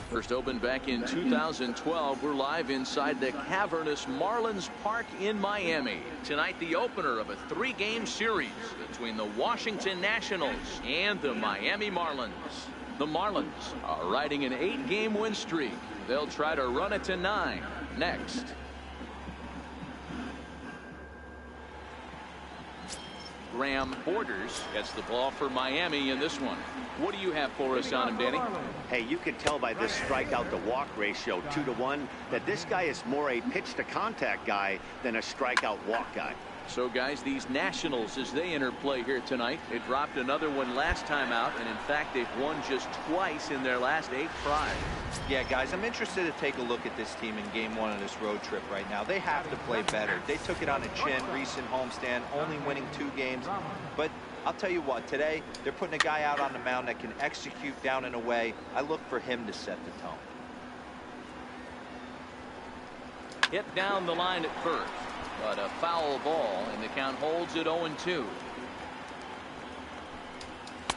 First opened back in 2012. We're live inside the cavernous Marlins Park in Miami. Tonight, the opener of a 3-game series between the Washington Nationals and the Miami Marlins. The Marlins are riding an 8-game win streak. They'll try to run it to 9 next. Graham Borders gets the ball for Miami in this one. What do you have for us on him, Danny? Hey, you can tell by this strikeout to walk ratio 2-to-1 that this guy is more a pitch to contact guy than a strikeout walk guy. So guys, these Nationals, as they enter play here tonight, they dropped another one last time out, and in fact they've won just twice in their last 8 tries. Yeah, guys, I'm interested to take a look at this team in game 1 of this road trip right now. They have to play better. They took it on the chin, recent homestand, only winning 2 games. But I'll tell you what, today they're putting a guy out on the mound that can execute down and away. I look for him to set the tone. Hit down the line at first, but a foul ball, and the count holds at 0-2.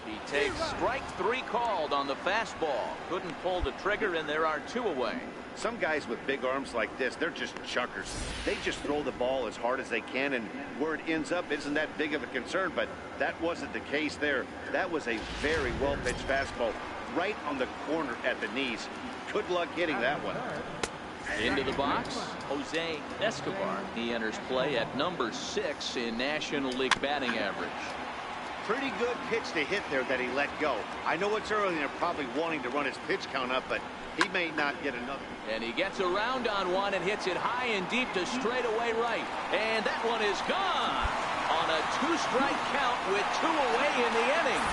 He takes strike 3 called on the fastball. Couldn't pull the trigger, and there are 2 away. Some guys with big arms like this, they're just chuckers. They just throw the ball as hard as they can, and where it ends up isn't that big of a concern, but that wasn't the case there. That was a very well-pitched fastball right on the corner at the knees. Good luck hitting that one. Into the box, Jose Escobar. He enters play at number 6 in National League batting average. Pretty good pitch to hit there that he let go. I know it's early and they're probably wanting to run his pitch count up, but he may not get another. And he gets around on one and hits it high and deep to straightaway right. And that one is gone on a 2-strike count with 2 away in the inning.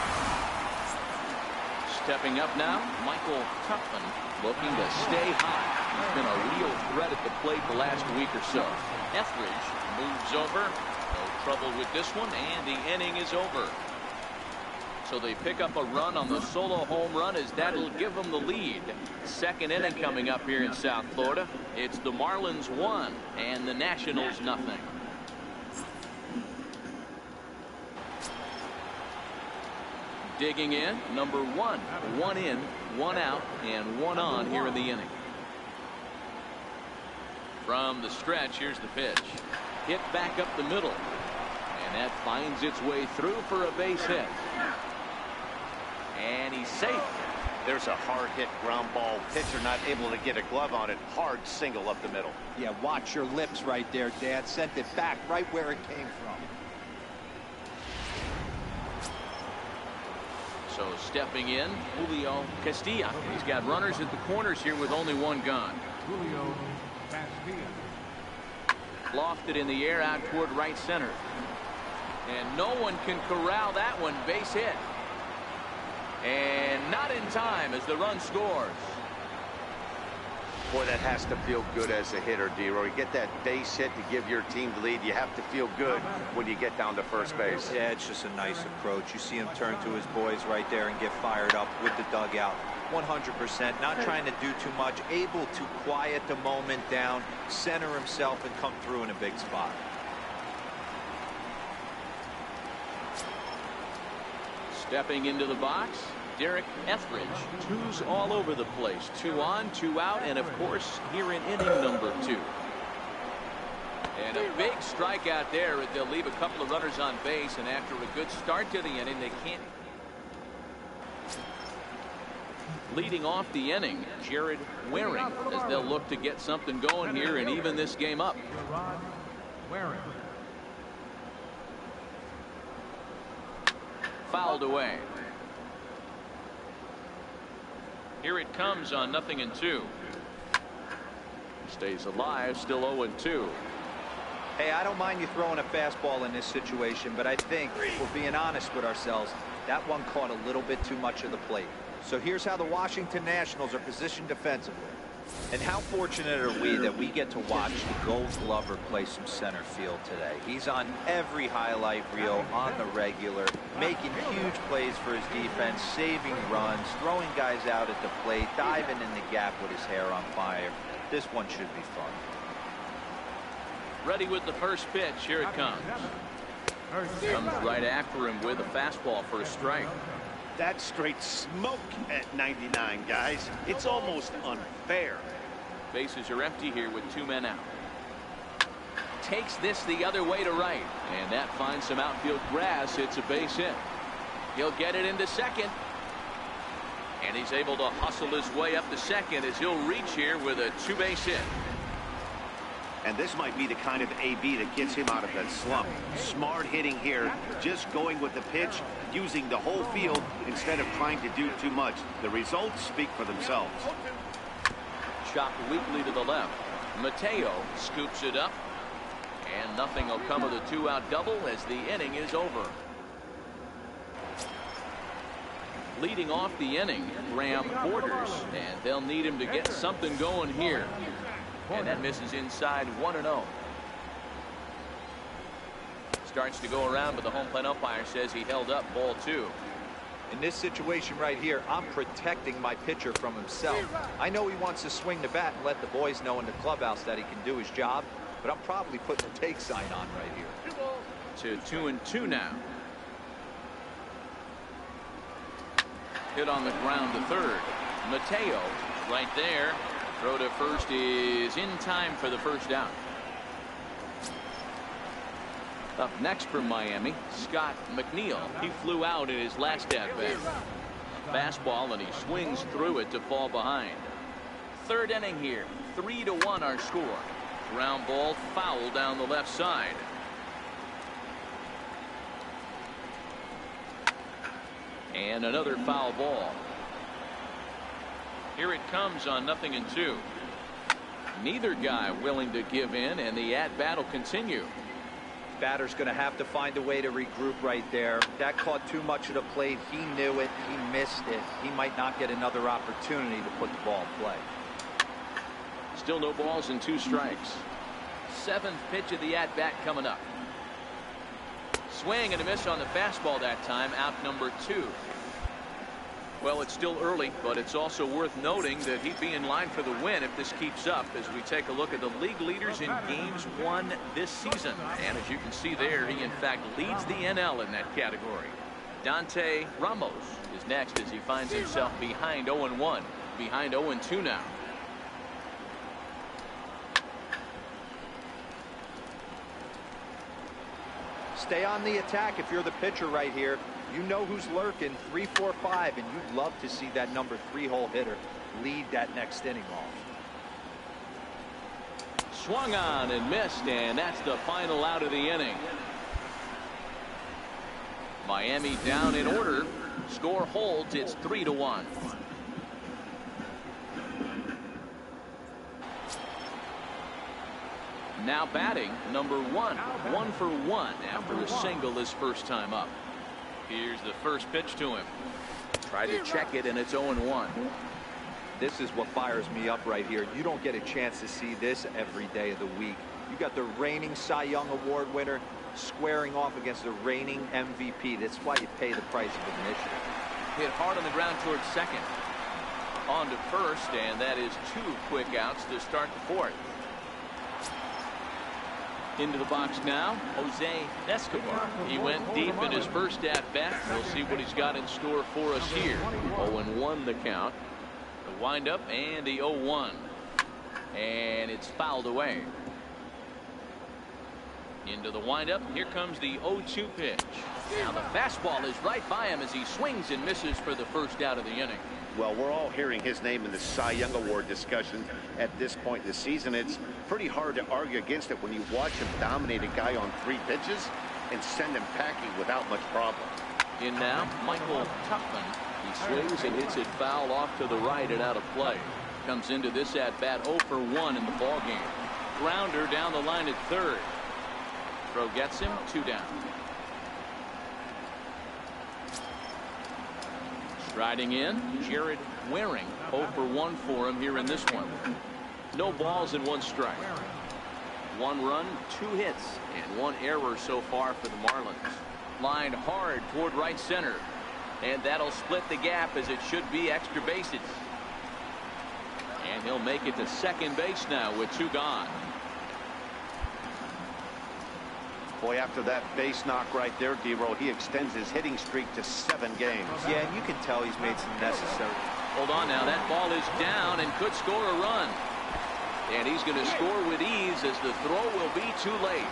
Stepping up now, Michael Tuffman looking to stay high. He's been a real threat at the plate the last week or so. Etheridge moves over. No trouble with this one, and the inning is over. So they pick up a run on the solo home run, as that'll give them the lead. Second inning coming up here in South Florida. It's the Marlins 1 and the Nationals nothing. Digging in, number 1. 1 in, 1 out, and 1 on here in the inning. From the stretch, here's the pitch. Hit back up the middle. And that finds its way through for a base hit. And he's safe. There's a hard hit ground ball. Pitcher not able to get a glove on it. Hard single up the middle. Yeah, watch your lips right there, Dad. Sent it back right where it came from. So stepping in, Julio Castilla. He's got runners at the corners here with only 1 gone. Julio Castilla. Lofted in the air out toward right center. And no one can corral that one. Base hit. And not in time as the run scores. Boy, that has to feel good as a hitter, D-Roy. You get that base hit to give your team the lead. You have to feel good when you get down to first base. Yeah, it's just a nice approach. You see him turn to his boys right there and get fired up with the dugout. 100%, not trying to do too much, able to quiet the moment down, center himself, and come through in a big spot. Stepping into the box, Derek Etheridge. 2s all over the place. 2 on, 2 out, and of course, here in inning number 2. And a big strikeout there. They'll leave a couple of runners on base, and after a good start to the inning, they can't. Leading off the inning, Jared Waring, as they'll look to get something going here and even this game up. Waring. Fouled away. Here it comes on 0-2. Stays alive, still 0-2. Hey, I don't mind you throwing a fastball in this situation, but I think, if we're being honest with ourselves, that one caught a little bit too much of the plate. So here's how the Washington Nationals are positioned defensively. And how fortunate are we that we get to watch the Gold Glover play some center field today. He's on every highlight reel on the regular, making huge plays for his defense, saving runs, throwing guys out at the plate, diving in the gap with his hair on fire. This one should be fun. Ready with the first pitch. Here it comes. Comes right after him with a fastball for a strike. That's straight smoke at 99, guys. It's almost unfair. Bases are empty here with 2 men out. Takes this the other way to right, and that finds some outfield grass. It's a base hit. He'll get it into second, and he's able to hustle his way up to second as he'll reach here with a 2-base hit. And this might be the kind of AB that gets him out of that slump. Smart hitting here, just going with the pitch, using the whole field instead of trying to do too much. The results speak for themselves. Chopped weakly to the left. Mateo scoops it up, and nothing will come of the 2-out double as the inning is over. Leading off the inning, Graham Borders, and they'll need him to get something going here. And that misses inside 1-0. Starts to go around, but the home plate umpire says he held up ball 2. In this situation right here, I'm protecting my pitcher from himself. I know he wants to swing the bat and let the boys know in the clubhouse that he can do his job, but I'm probably putting a take sign on right here. To 2-2 now. Hit on the ground to third. Mateo right there. Throw to first is in time for the first down. Up next from Miami, Scott McNeil. He flew out in his last at-bat. Fastball, and he swings through it to fall behind. Third inning here, 3-1 our score. Ground ball foul down the left side. And another foul ball. Here it comes on 0-2. Neither guy willing to give in, and the at-bat will continue. Batter's going to have to find a way to regroup right there. That caught too much of the plate. He knew it. He missed it. He might not get another opportunity to put the ball in play. Still no balls and 2 strikes. 7th pitch of the at-bat coming up. Swing and a miss on the fastball that time. Out number 2. Well, it's still early, but it's also worth noting that he'd be in line for the win if this keeps up as we take a look at the league leaders in games won this season. And as you can see there, he in fact leads the NL in that category. Dante Ramos is next as he finds himself behind 0-1, behind 0-2 now. Stay on the attack if you're the pitcher right here. You know who's lurking, 3, 4, 5, and you'd love to see that number 3 hole hitter lead that next inning off. Swung on and missed, and that's the final out of the inning. Miami down in order. Score holds. It's 3-1. Now batting, number 1. 1 for 1 after a single his first time up. Here's the first pitch to him. Try to check it, and it's 0-1. This is what fires me up right here. You don't get a chance to see this every day of the week. You got the reigning Cy Young Award winner squaring off against the reigning MVP. That's why you pay the price of admission. Hit hard on the ground towards second. On to first, and that is 2 quick outs to start the 4th. Into the box now, Jose Escobar. He went deep in his first at-bat. We'll see what he's got in store for us here. 0-1 the count. The windup and the 0-1. And it's fouled away. Into the windup. Here comes the 0-2 pitch. Now the fastball is right by him as he swings and misses for the first out of the inning. Well, we're all hearing his name in the Cy Young Award discussion at this point in the season. It's pretty hard to argue against it when you watch him dominate a guy on 3 pitches and send him packing without much problem. In now, Michael Tuchman. He swings and hits it foul off to the right and out of play. Comes into this at-bat 0 for 1 in the ballgame. Grounder down the line at third. Throw gets him 2 down. Striding in, Jared Waring. 0 for 1 for him here in this one. No balls and 1 strike. 1 run, 2 hits, and 1 error so far for the Marlins. Lined hard toward right center. And that'll split the gap as it should be extra bases. And he'll make it to second base now with 2 gone. Boy, after that base knock right there, D-Roll, he extends his hitting streak to 7 games. Yeah, and you can tell he's made some necessary. Hold on now. That ball is down and could score a run. And he's going to score with ease as the throw will be too late.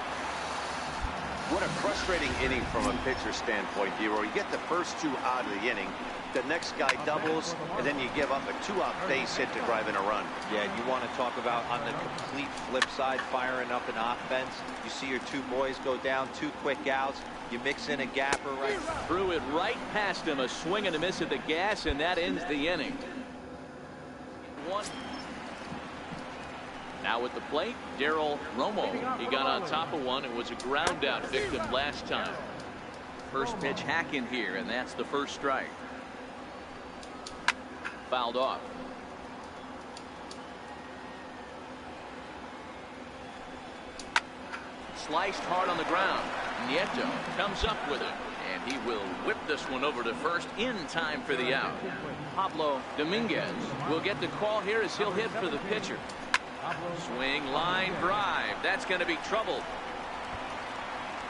What a frustrating inning from a pitcher's standpoint, D-Roll. You get the first 2 out of the inning. The next guy doubles, and then you give up a 2-out base hit to drive in a run. Yeah, you want to talk about on the complete flip side, firing up an offense. You see your 2 boys go down, 2 quick outs. You mix in a gapper right. Threw it right past him. A swing and a miss at the gas, and that ends the inning. 1. Now at the plate, Darryl Romo. He got on top of one and was a ground out victim last time. First pitch hack in here, and that's the first strike. Fouled off. Sliced hard on the ground. Nieto comes up with it, and he will whip this one over to first in time for the out. Pablo Dominguez will get the call here as he'll hit for the pitcher. Swing, line, drive. That's going to be trouble.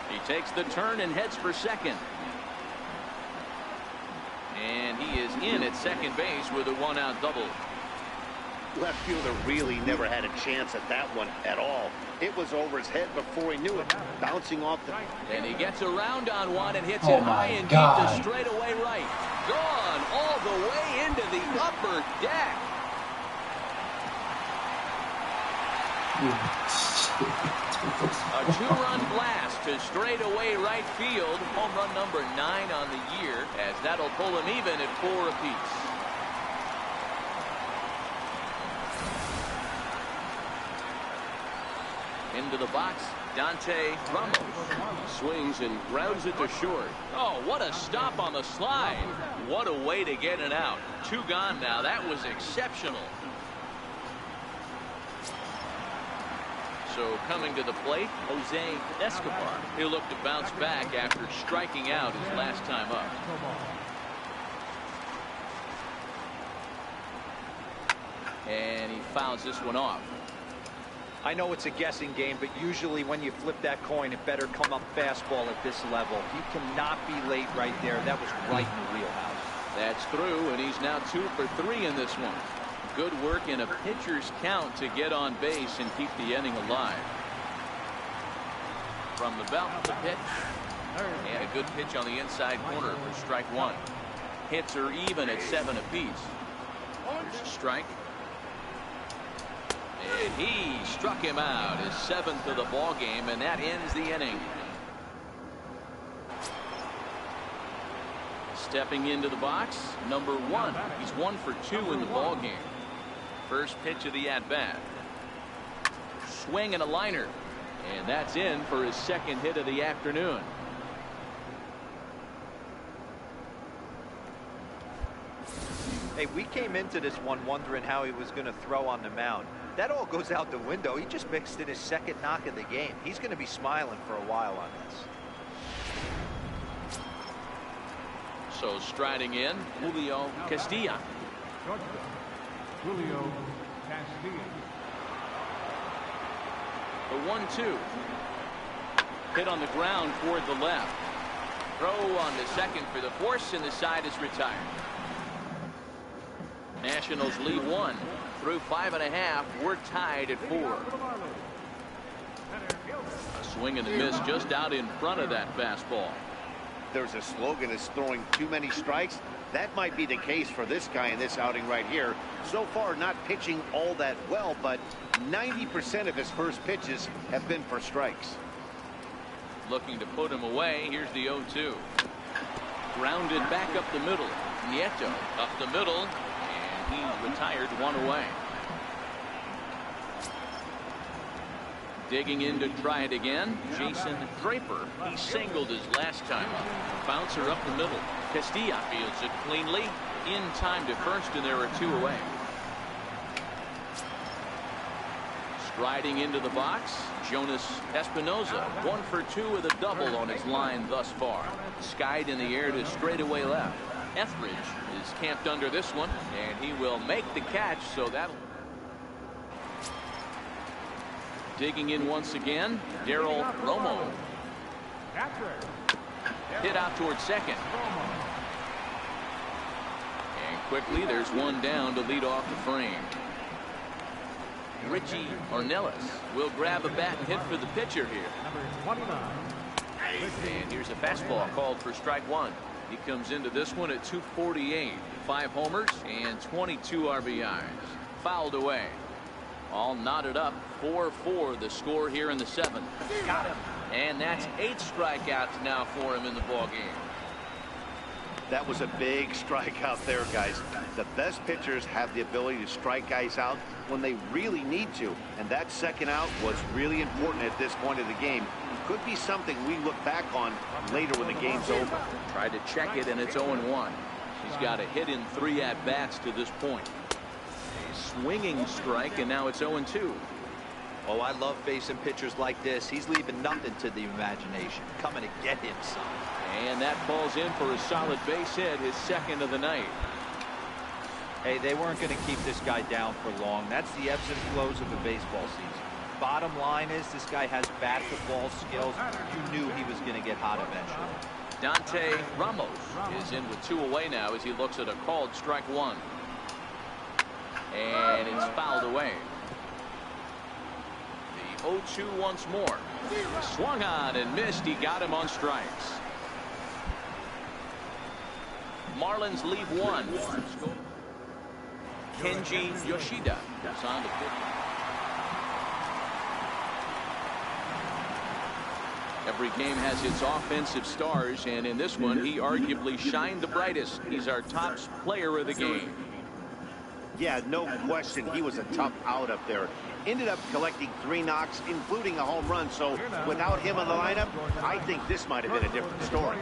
He takes the turn and heads for second. And he is in at second base with a 1-out double. Left fielder really never had a chance at that one at all. It was over his head before he knew it, bouncing off the... And he gets around on one and hits it high and deep to straightaway right. Gone all the way into the upper deck. A 2-run blast to straightaway right field. Home run number 9 on the year, as that'll pull him even at 4 apiece. Into the box, Dante Ramos swings and grounds it to short. Oh, what a stop on the slide. What a way to get it out. 2 gone now. That was exceptional. So coming to the plate, Jose Escobar. He'll look to bounce back after striking out his last time up. And he fouls this one off. I know it's a guessing game, but usually when you flip that coin, it better come up fastball at this level. You cannot be late right there. That was right in the wheelhouse. That's through, and he's now 2 for 3 in this one. Good work in a pitcher's count to get on base and keep the inning alive. From the belt, the pitch. And a good pitch on the inside corner for strike 1. Hits are even at 7 apiece. There's a strike. And he struck him out, his 7th of the ball game, and that ends the inning. Stepping into the box, number 1. He's 1 for 2 in the ball game. First pitch of the at-bat. Swing and a liner. And that's in for his 2nd hit of the afternoon. Hey, we came into this one wondering how he was going to throw on the mound. That all goes out the window. He just mixed in his 2nd knock of the game. He's going to be smiling for a while on this. So striding in, Julio Castilla. Julio Castilla. The 1-2. Hit on the ground toward the left. Throw on the second for the force, and the side is retired. Nationals lead 1 through 5.5. We're tied at 4. A swing and a miss just out in front of that fastball. There's a slogan is throwing too many strikes. That might be the case for this guy in this outing right here. So far, not pitching all that well, but 90% of his first pitches have been for strikes. Looking to put him away. Here's the 0-2. Grounded back up the middle. Nieto up the middle, and he retired 1 away. Digging in to try it again. Jason Draper. He singled his last time up. Bouncer up the middle. Castilla fields it cleanly. In time to first, and there are 2 away. Striding into the box, Jonas Espinoza. 1 for 2 with a double on his line thus far. Skied in the air to straightaway left. Etheridge is camped under this one, and he will make the catch, so that'll... Digging in once again, Daryl Romo. Hit out towards second. And quickly, there's one down to lead off the frame. Richie Ornelas will grab a bat and hit for the pitcher here. And here's a fastball called for strike 1. He comes into this one at 248. 5 homers and 22 RBIs. Fouled away. All knotted up. 4-4 the score here in the 7th. Got him. And that's 8 strikeouts now for him in the ballgame. That was a big strikeout there, guys. The best pitchers have the ability to strike guys out when they really need to. And that second out was really important at this point of the game. Could be something we look back on later when the game's over. Tried to check it, and it's 0-1. He's got a hit in 3 at-bats to this point. A swinging strike, and now it's 0-2. Oh, I love facing pitchers like this. He's leaving nothing to the imagination. Coming to get him some. And that falls in for a solid base hit, his 2nd of the night. Hey, they weren't going to keep this guy down for long. That's the ebbs and flows of a baseball season. Bottom line is this guy has bat-to-ball skills. You knew he was going to get hot eventually. Dante Ramos is in with 2 away now as he looks at a called strike 1. And it's fouled away. The 0-2 once more. Swung on and missed. He got him on strikes. Marlins leave 1. Kenji Yoshida is on the pitch. Every game has its offensive stars, and in this one, he arguably shined the brightest. He's our top player of the game. Yeah, no question. He was a tough out up there. Ended up collecting 3 knocks, including a home run. So without him in the lineup, I think this might have been a different story.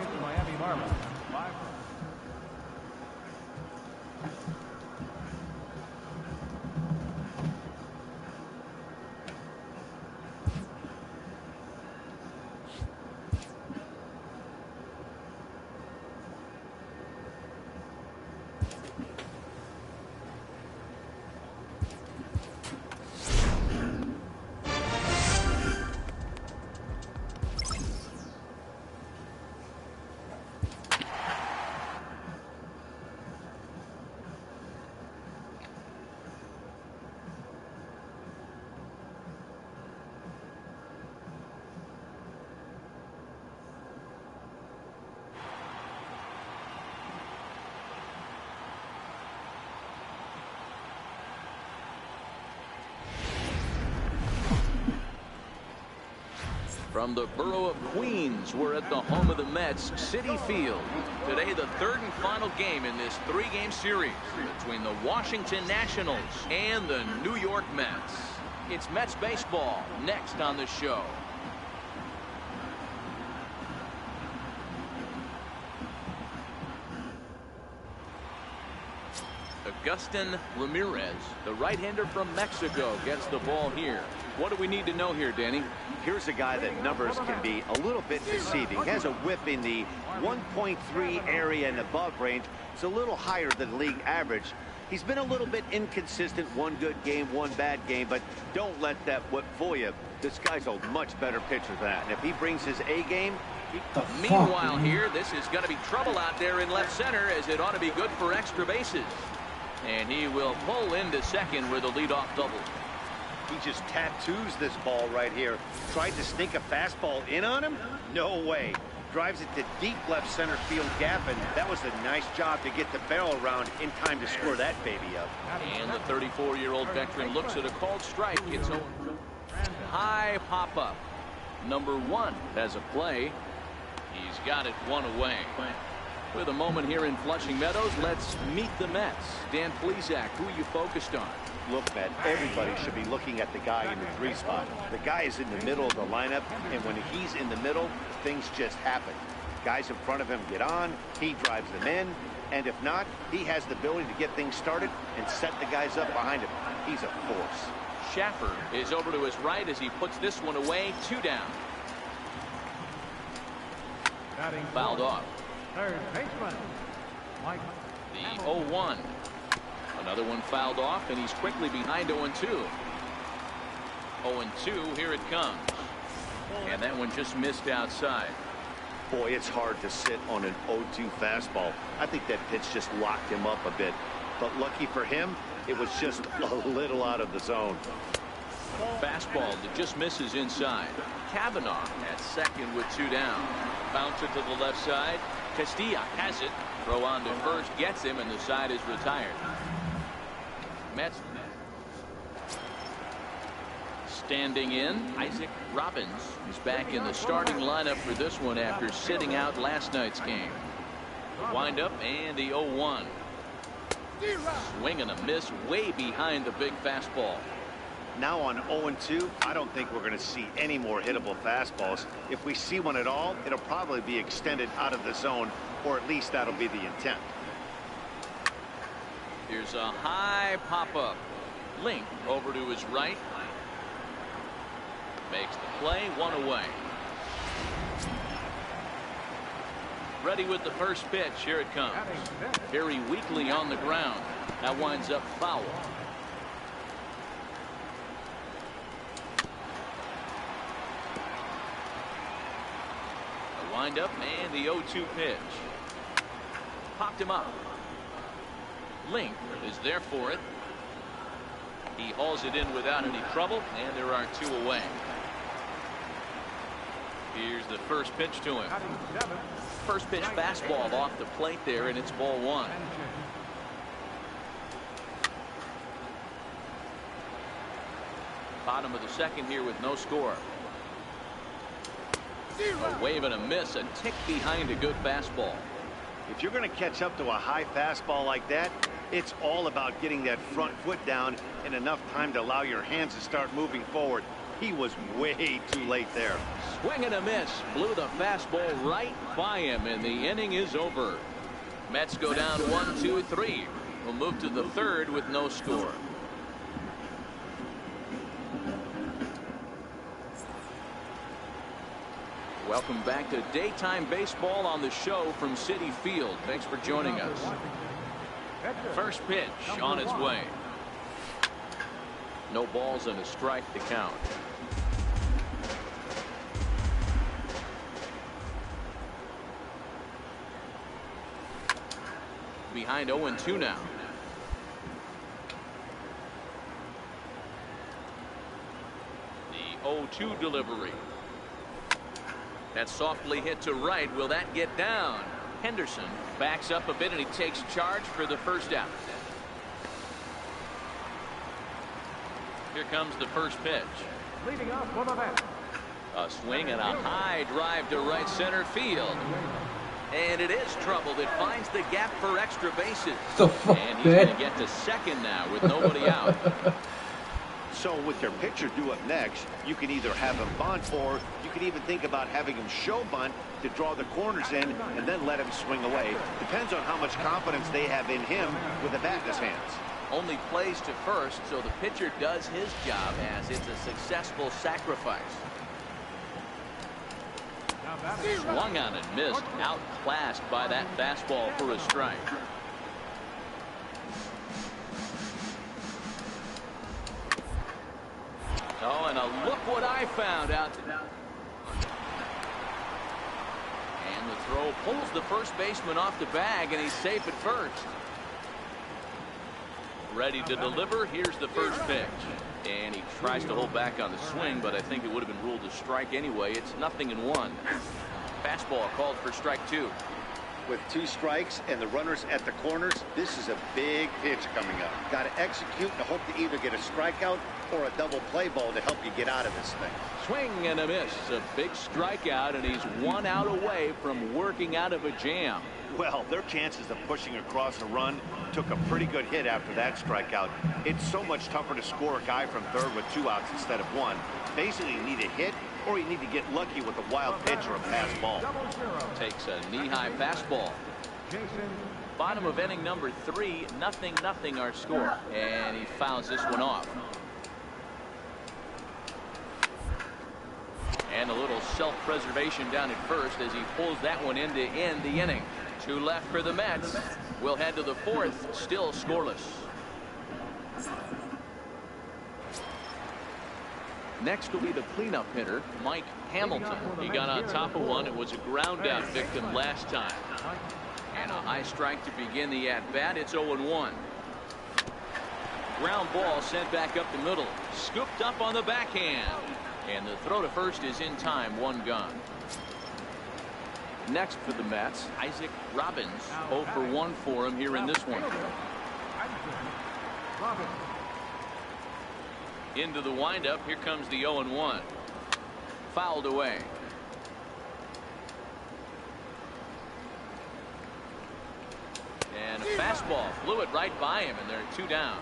From the borough of Queens, we're at the home of the Mets, Citi Field. Today, the 3rd and final game in this 3-game series between the Washington Nationals and the New York Mets. It's Mets baseball next on the show. Agustin Ramirez, the right-hander from Mexico, gets the ball here. What do we need to know here, Danny? Here's a guy that numbers can be a little bit deceiving. He has a whip in the 1.3 area and above range. It's a little higher than league average. He's been a little bit inconsistent. 1 good game, 1 bad game, but don't let that whip fool you. This guy's a much better pitcher than that. And if he brings his A game, meanwhile here, this is going to be trouble out there in left center, as it ought to be good for extra bases. And he will pull into second with a leadoff double. He just tattoos this ball right here. Tried to sneak a fastball in on him? No way. Drives it to deep left center field gap, and that was a nice job to get the barrel around in time to score that baby up. And the 34-year-old veteran looks at a called strike. It's a high pop-up. Number 1 has a play. He's got it 1 away. With a moment here in Flushing Meadows, let's meet the Mets. Dan Plesac, who are you focused on? Look, Matt, everybody should be looking at the guy in the 3 spot. The guy is in the middle of the lineup, and when he's in the middle, things just happen. Guys in front of him get on, he drives them in, and if not, he has the ability to get things started and set the guys up behind him. He's a force. Schaffer is over to his right as he puts this one away. 2 down. Fouled off. Third baseman, Mike. The 0-1. Another one fouled off, and he's quickly behind 0-2. 0-2, here it comes. And that one just missed outside. Boy, it's hard to sit on an 0-2 fastball. I think that pitch just locked him up a bit. But lucky for him, it was just a little out of the zone. Fastball that just misses inside. Kavanaugh at second with 2 down. Bounce it to the left side. Castilla has it. Throw on to first, gets him, and the side is retired. Mets standing in. Isaac Robbins is back in the starting lineup for this one after sitting out last night's game. The windup and the 0-1. Swing and a miss way behind the big fastball. Now on 0-2, I don't think we're going to see any more hittable fastballs. If we see one at all, it'll probably be extended out of the zone, or at least that'll be the intent. Here's a high pop-up. Link over to his right. Makes the play, 1 away. Ready with the first pitch. Here it comes. Very weakly on the ground. That winds up foul. The windup and the 0-2 pitch. Popped him up. Link is there for it. He hauls it in without any trouble, and there are 2 away. Here's the first pitch to him. First pitch fastball off the plate there, and it's ball 1. Bottom of the second here with no score. A wave and a miss, a tick behind a good fastball. If you're going to catch up to a high fastball like that, it's all about getting that front foot down in enough time to allow your hands to start moving forward. He was way too late there. Swing and a miss. Blew the fastball right by him, and the inning is over. Mets go down 1-2-3. We'll move to the third with no score. Welcome back to daytime baseball on the show from Citi Field. Thanks for joining us. First pitch on its way. No balls and a strike to count. Behind 0-2 now. The 0-2 delivery. That's softly hit to right. Will that get down? Henderson backs up a bit, and he takes charge for the first out. Here comes the first pitch. Leading off for the Mets. A swing and a high drive to right center field. And it is troubled. It finds the gap for extra bases. And he's going to get to second now with nobody out. So with your pitcher due up next, you can either have him bunt, or you can even think about having him show bunt to draw the corners in and then let him swing away. Depends on how much confidence they have in him with a bat in his hands. Only plays to first, so the pitcher does his job as it's a successful sacrifice. Swung on and missed, outclassed by that fastball for a strike. Oh, and look what I found out there. And the throw pulls the first baseman off the bag, and he's safe at first. Ready to deliver. Here's the first pitch. And he tries to hold back on the swing, but I think it would have been ruled a strike anyway. It's 0-1. Fastball called for strike 2. With 2 strikes and the runners at the corners, this is a big pitch coming up. Got to execute and hope to either get a strikeout or a double play ball to help you get out of this thing. Swing and a miss. A big strikeout, and he's 1 out away from working out of a jam. Well, their chances of pushing across a run took a pretty good hit after that strikeout. It's so much tougher to score a guy from third with 2 outs instead of 1. Basically, you need a hit or you need to get lucky with a wild pitch or a pass ball. Takes a knee-high fastball. Bottom of inning number 3, 0-0 our score, and he fouls this one off. And a little self-preservation down at first as he pulls that one in to end the inning. 2 left for the Mets. We'll head to the 4th, still scoreless. Next will be the cleanup hitter, Mike Hamilton. He got on top of one. It was a ground out victim last time. And a high strike to begin the at-bat. It's 0-1. Ground ball sent back up the middle. Scooped up on the backhand. And the throw to first is in time. 1 gone. Next for the Mets, Isaac Robbins. 0 for 1 for him here in this one. Into the windup. Here comes the 0-1. Fouled away. And a fastball flew it right by him, and they're 2 down.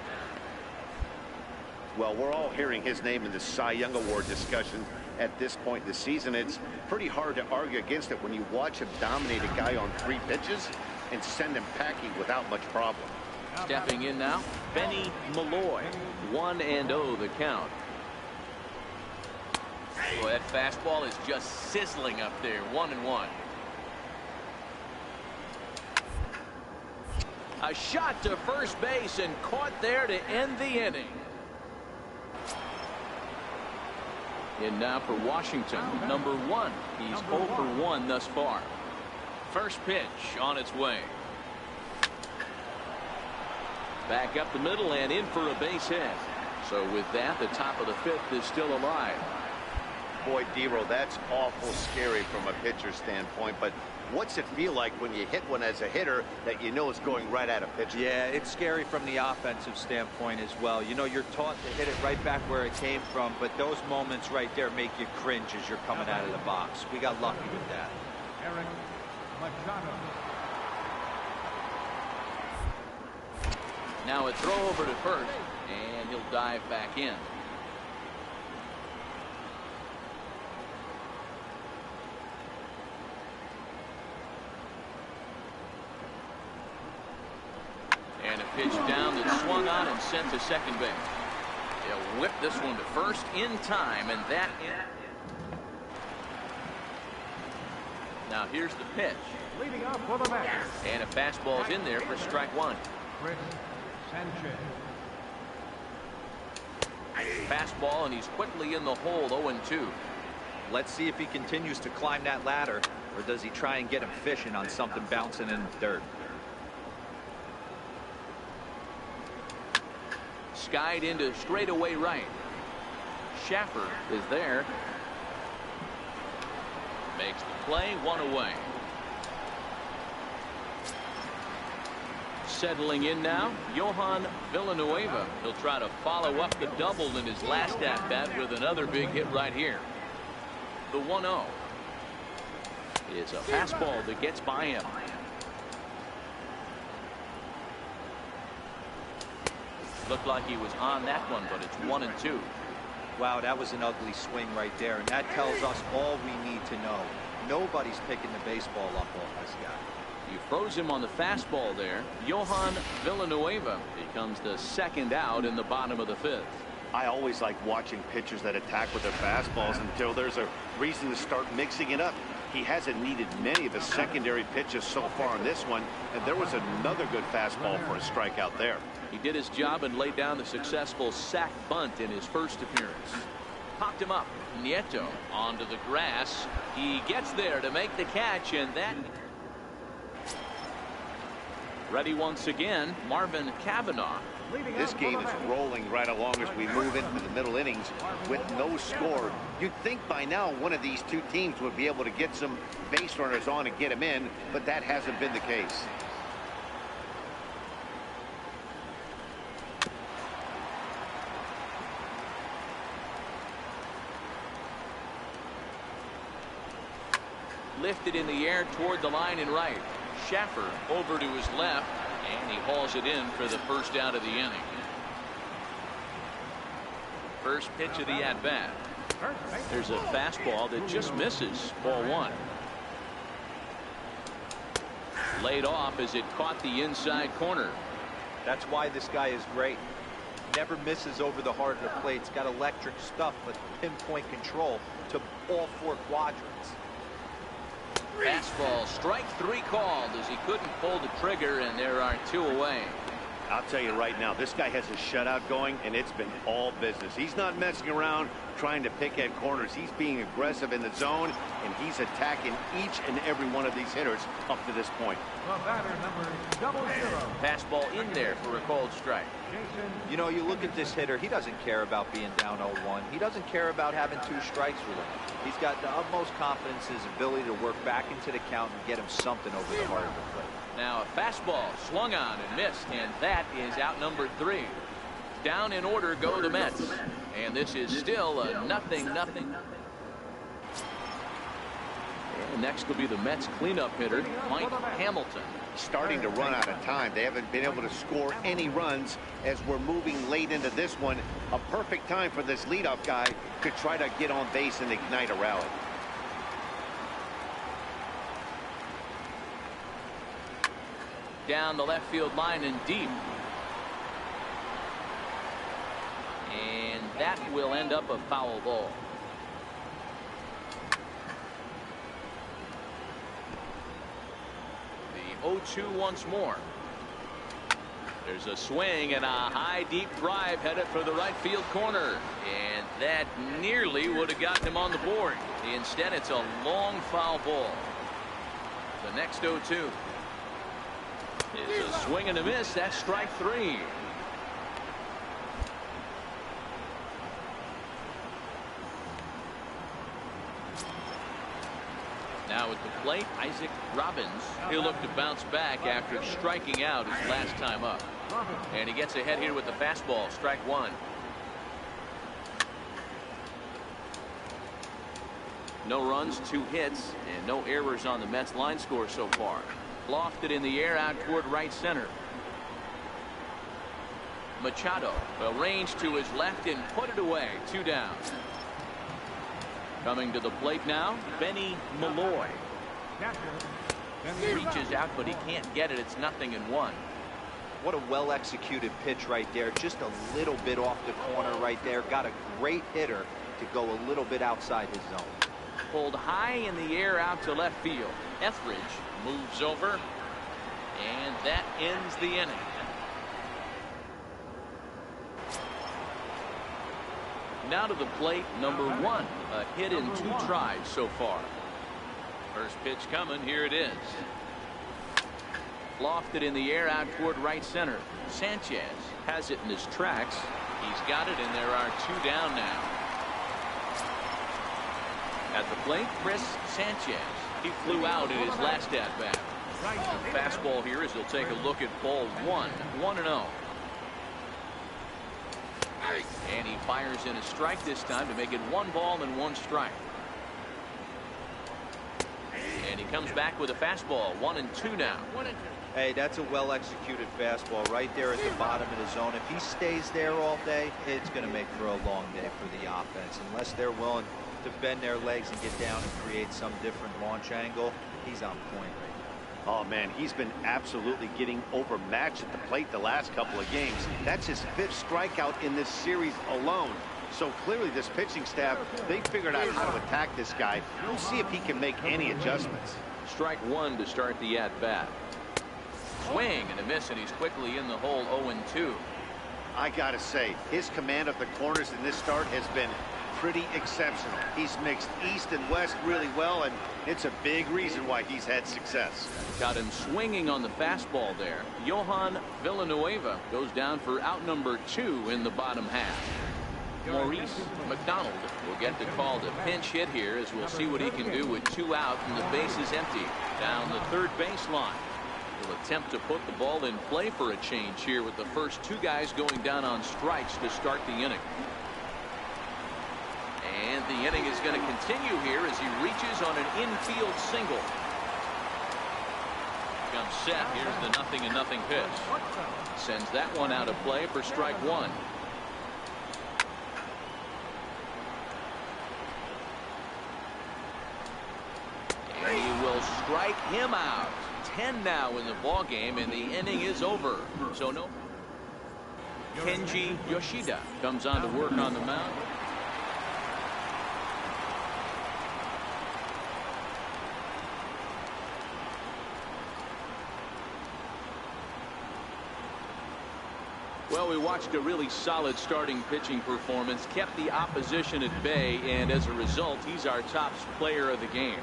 Well, we're all hearing his name in the Cy Young Award discussion at this point in the season. It's pretty hard to argue against it when you watch him dominate a guy on 3 pitches and send him packing without much problem. Stepping in now, Benny Malloy. 1-0 the count. Boy, that fastball is just sizzling up there. 1-1. A shot to first base and caught there to end the inning. In now for Washington, number 1. He's 0 for 1 thus far. First pitch on its way. Back up the middle and in for a base hit. So with that, the top of the 5th is still alive. Boy, Dero, that's awful scary from a pitcher's standpoint, but what's it feel like when you hit one as a hitter that you know is going right at a pitcher? Yeah, it's scary from the offensive standpoint as well. You know, you're taught to hit it right back where it came from, but those moments right there make you cringe as you're coming out of the box. We got lucky with that. Eric Machado. Now a throw over to first, and he'll dive back in. And a pitch down that swung on and sent to second base. They'll whip this one to first in time, and that in. Now here's the pitch. Leading off for the Mets. And a fastball's in there for strike 1. Chris Sanchez. Fastball, and he's quickly in the hole. 0-2. Let's see if he continues to climb that ladder, or does he try and get him fishing on something bouncing in the dirt. Skied into straightaway right. Schaffer is there. Makes the play. 1 away. Settling in now, Johan Villanueva. He'll try to follow up the double in his last at-bat with another big hit right here. The 1-0 is a fastball that gets by him. Looked like he was on that one, but it's 1-2. Wow, that was an ugly swing right there, and that tells us all we need to know. Nobody's picking the baseball up off this guy. You froze him on the fastball there. Johan Villanueva becomes the 2nd out in the bottom of the 5th. I always like watching pitchers that attack with their fastballs until there's a reason to start mixing it up. He hasn't needed many of the secondary pitches so far in this one, and there was another good fastball for a strikeout there. He did his job and laid down the successful sac bunt in his first appearance. Popped him up. Nieto onto the grass. He gets there to make the catch, and that Ready once again, Marvin Cavanaugh. This game is rolling right along as we move into the middle innings with no score. You'd think by now one of these two teams would be able to get some base runners on and get them in, but that hasn't been the case. Lifted in the air toward the line and right. Schaffer over to his left, and he hauls it in for the first out of the inning. First pitch of the at-bat. There's a fastball that just misses. Ball one. Laid off as it caught the inside corner. That's why this guy is great. Never misses over the heart of the plate. He's got electric stuff, but pinpoint control to all four quadrants. Fastball, strike three called as he couldn't pull the trigger, and there are two away. I'll tell you right now, this guy has a shutout going, and it's been all business. He's not messing around trying to pick at corners. He's being aggressive in the zone, and he's attacking each and every one of these hitters up to this point. The batter, number 00. Fastball in there for a called strike. You know, you look at this hitter, he doesn't care about being down 0-1. He doesn't care about having two strikes with him. He's got the utmost confidence in his ability to work back into the count and get him something over the heart of the plate. Now a fastball swung on and missed, and that is out number 3. Down in order go the Mets, and this is still a 0-0. And next will be the Mets cleanup hitter, Mike Hamilton. Starting to run out of time. They haven't been able to score any runs as we're moving late into this one. A perfect time for this leadoff guy to try to get on base and ignite a rally. Down the left field line and deep. And that will end up a foul ball. The 0-2 once more. There's a swing and a high deep drive headed for the right field corner, and that nearly would have gotten him on the board. Instead, it's a long foul ball. The next 0-2 is a swing and a miss. That's strike 3. Now at the plate, Isaac Robbins. He'll look to bounce back after striking out his last time up. And he gets ahead here with the fastball. Strike 1. No runs, 2 hits, and no errors on the Mets line score so far. Lofted in the air out toward right center. Machado will range to his left and put it away. 2 down. Coming to the plate now, Benny Malloy. Reaches out, but he can't get it. It's 0-1. What a well-executed pitch right there. Just a little bit off the corner right there. Got a great hitter to go a little bit outside his zone. Pulled high in the air out to left field. Etheridge moves over, and that ends the inning. Now to the plate, number 1. A hit in 2 tries so far. First pitch coming. Here it is. Lofted in the air out toward right center. Sanchez has it in his tracks. He's got it, and there are 2 down now. At the plate, Chris Sanchez. He flew out in his last at-bat. The fastball here as he'll take a look at ball 1. 1-0. And he fires in a strike this time to make it 1 ball and 1 strike. And he comes back with a fastball. 1-2 now. Hey, that's a well-executed fastball right there at the bottom of the zone. If he stays there all day, it's going to make for a long day for the offense. Unless they're willing to bend their legs and get down and create some different launch angle, he's on point right now. Oh, man, he's been absolutely getting overmatched at the plate the last couple of games. That's his 5th strikeout in this series alone. So clearly this pitching staff, they figured out how to attack this guy. We'll see if he can make any adjustments. Strike 1 to start the at-bat. Swing and a miss, and he's quickly in the hole. 0-2. I gotta say, his command of the corners in this start has been pretty exceptional. He's mixed east and west really well, and it's a big reason why he's had success. Got him swinging on the fastball there. Johan Villanueva goes down for out number 2 in the bottom half. Maurice McDonald will get the call to pinch hit here, as we'll see what he can do with 2 out and the base is empty. Down the third baseline. He'll attempt to put the ball in play for a change here, with the first 2 guys going down on strikes to start the inning. And the inning is going to continue here as he reaches on an infield single. Comes set. Here's the 0-0 pitch. Sends that one out of play for strike 1. And he will strike him out. 10 now in the ball game, and the inning is over. So no. Kenji Yoshida comes on to work on the mound. Well, we watched a really solid starting pitching performance, kept the opposition at bay, and as a result, he's our top player of the game.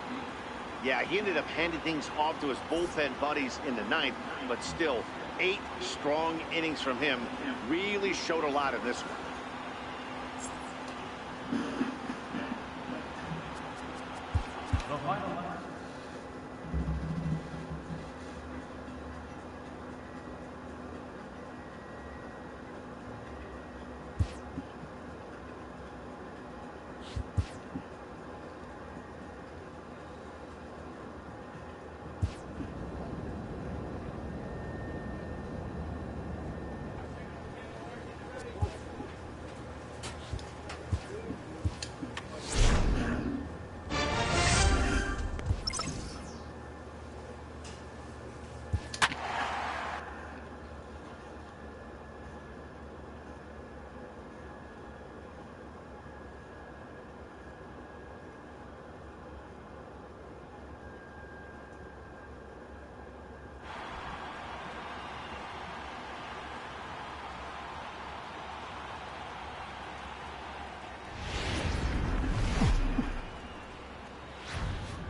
Yeah, he ended up handing things off to his bullpen buddies in the 9th, but still 8 strong innings from him really showed a lot in this one. The final line.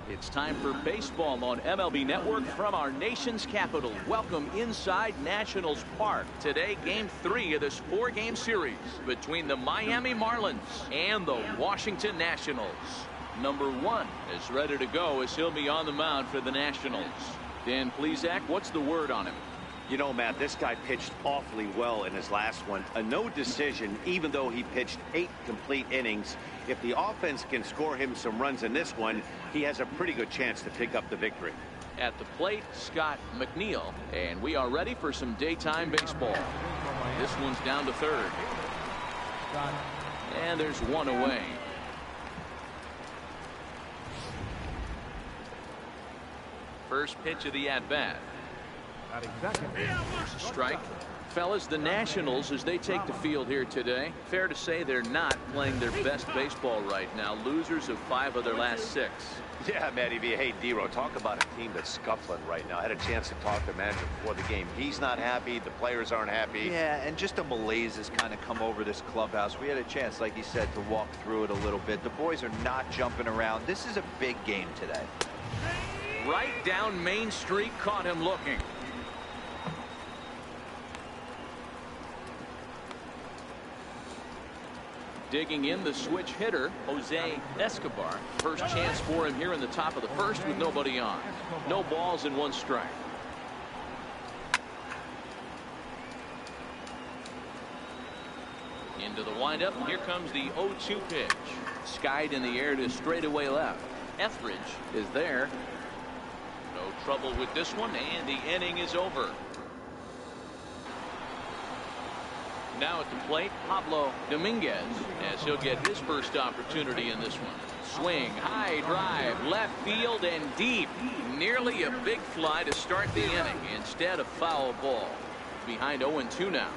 It's time for baseball on MLB Network from our nation's capital. Welcome inside Nationals Park. Today, Game 3 of this 4-game series between the Miami Marlins and the Washington Nationals. Number 1 is ready to go as he'll be on the mound for the Nationals. Dan Plesac, what's the word on him? You know, Matt, this guy pitched awfully well in his last one. A no decision, even though he pitched 8 complete innings. If the offense can score him some runs in this one, he has a pretty good chance to pick up the victory. At the plate, Scott McNeil, and we are ready for some daytime baseball. This one's down to third. And there's one away. First pitch of the at-bat. There's a strike. Fellas, the Nationals, as they take the field here today, fair to say they're not playing their best baseball right now. Losers of 5 of their last 6. Yeah, Matty V. Hey, D-Row, talk about a team that's scuffling right now. I had a chance to talk to the manager before the game. He's not happy. The players aren't happy. Yeah, and just a malaise has kind of come over this clubhouse. We had a chance, like you said, to walk through it a little bit. The boys are not jumping around. This is a big game today. Right down Main Street, caught him looking. Digging in, the switch hitter, Jose Escobar. First chance for him here in the top of the first with nobody on. No balls and 1 strike. Into the windup. Here comes the 0-2 pitch. Skied in the air to straightaway left. Etheridge is there. No trouble with this one, and the inning is over. Now at the plate, Pablo Dominguez, as he'll get his first opportunity in this one. Swing, high drive, left field and deep. Nearly a big fly to start the inning. Instead, a foul ball. Behind 0-2 now.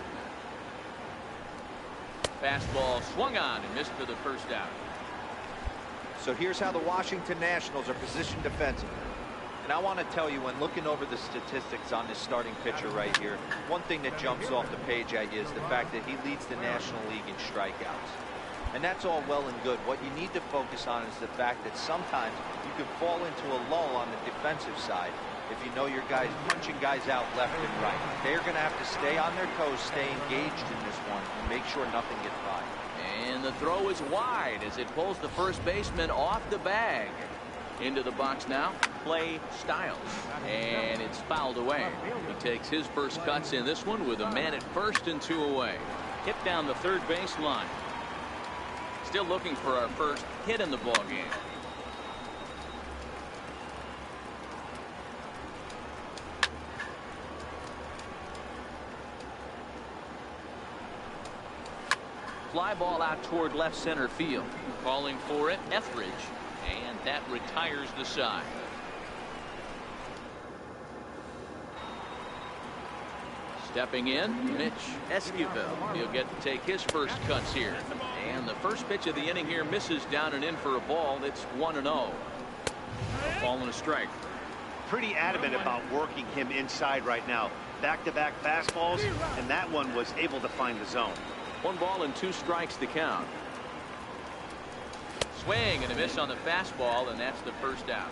Fastball swung on and missed for the first out. So here's how the Washington Nationals are positioned defensively. And I want to tell you, when looking over the statistics on this starting pitcher right here, one thing that jumps off the page at you is the fact that he leads the National League in strikeouts. And that's all well and good. What you need to focus on is the fact that sometimes you can fall into a lull on the defensive side if you know your guys punching guys out left and right. They're going to have to stay on their toes, stay engaged in this one, and make sure nothing gets by. And the throw is wide as it pulls the first baseman off the bag. Into the box now, Play Styles, and it's fouled away. He takes his first cuts in this one with a man at first and 2 away. Hit down the third baseline. Still looking for our first hit in the ball game. Fly ball out toward left center field. Calling for it, Etheridge. And that retires the side. Stepping in, Mitch Esquivel. He'll get to take his first cuts here. And the first pitch of the inning here misses down and in for a ball. That's 1-0. A ball and a strike. Pretty adamant about working him inside right now. Back-to-back fastballs, and that one was able to find the zone. 1 ball and 2 strikes to count. Swing and a miss on the fastball, and that's the first out.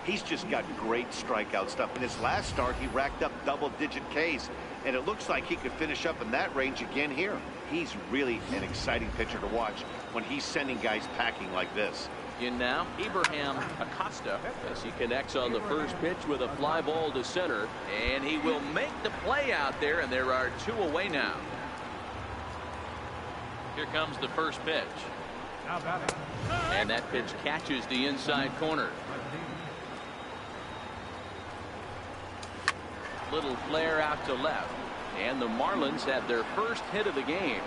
He's just got great strikeout stuff. In his last start, he racked up double-digit Ks, and it looks like he could finish up in that range again here. He's really an exciting pitcher to watch when he's sending guys packing like this. In now, Abraham Acosta as he connects on the first pitch with a fly ball to center, and he will make the play out there, and there are 2 away now. Here comes the first pitch. And that pitch catches the inside corner. Little flare out to left. And the Marlins have their first hit of the game.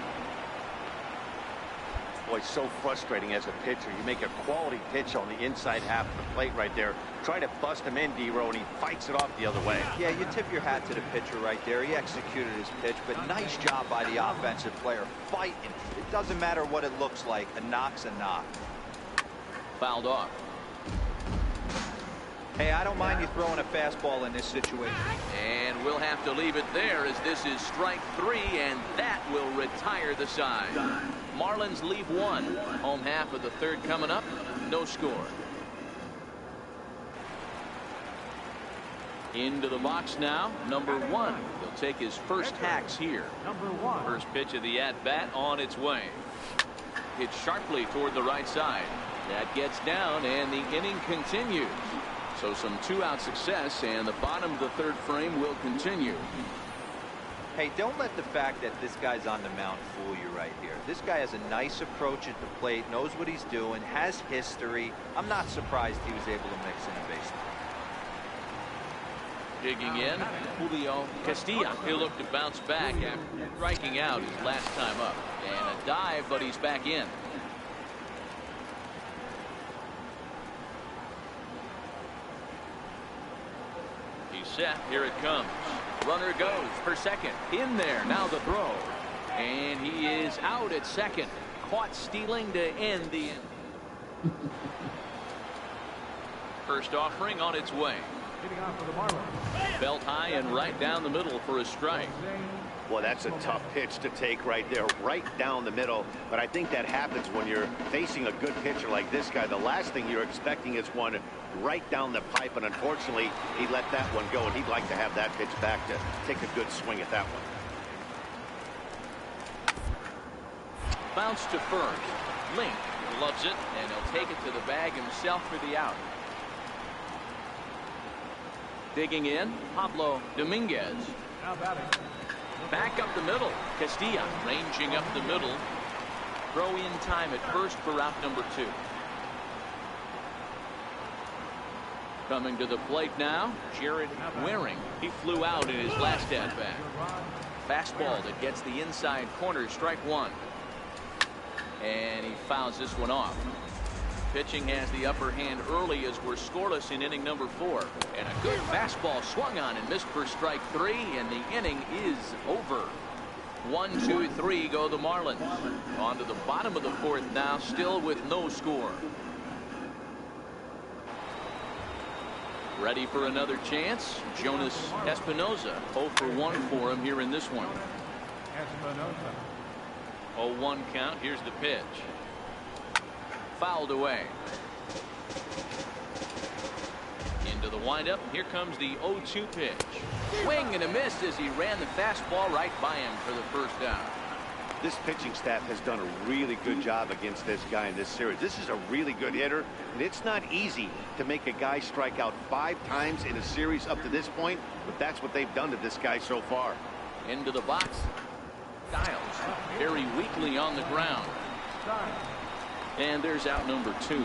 Boy, so frustrating as a pitcher. You make a quality pitch on the inside half of the plate right there. Try to bust him in, D-Row, and he fights it off the other way. Yeah, you tip your hat to the pitcher right there. He executed his pitch, but nice job by the offensive player fighting. It doesn't matter what it looks like. A knock's a knock. Fouled off. Hey, I don't mind you throwing a fastball in this situation. And we'll have to leave it there as this is strike 3, and that will retire the side. Marlins leave 1. Home half of the third coming up. No score. Into the box now, number 1. He'll take his first hacks here. First pitch of the at-bat on its way. Hit sharply toward the right side. That gets down, and the inning continues. So some 2-out success, and the bottom of the third frame will continue. Hey, don't let the fact that this guy's on the mound fool you right here. This guy has a nice approach at the plate, knows what he's doing, has history. I'm not surprised he was able to mix in a base. Digging in, Julio Castilla. He'll look to bounce back after striking out his last time up. And a dive, but he's back in. He's set. Here it comes. Runner goes for second. In there. Now the throw. And he is out at second. Caught stealing to end the inning. First offering on its way. Belt high and right down the middle for a strike. Well, that's a tough pitch to take right there, right down the middle. But I think that happens when you're facing a good pitcher like this guy. The last thing you're expecting is one right down the pipe, and unfortunately, he let that one go, and he'd like to have that pitch back to take a good swing at that one. Bounce to first. Link loves it, and he'll take it to the bag himself for the out. Digging in, Pablo Dominguez. Back up the middle. Castilla ranging up the middle. Throw in time at first for out number 2. Coming to the plate now, Jared Waring. He flew out in his last at bat. Fastball that gets the inside corner, strike 1. And he fouls this one off. Pitching has the upper hand early as we're scoreless in inning number 4. And a good fastball swung on and missed for strike 3, and the inning is over. 1, 2, 3 go the Marlins. On to the bottom of the 4th now, still with no score. Ready for another chance. Jonas Espinoza, 0 for 1 for him here in this one. 0-1 count. Here's the pitch. Fouled away. Into the windup. Here comes the 0-2 pitch. Swing and a miss as he ran the fastball right by him for the first down. This pitching staff has done a really good job against this guy in this series. This is a really good hitter, and it's not easy to make a guy strike out 5 times in a series up to this point, but that's what they've done to this guy so far. Into the box. Styles very weakly on the ground. And there's out number 2.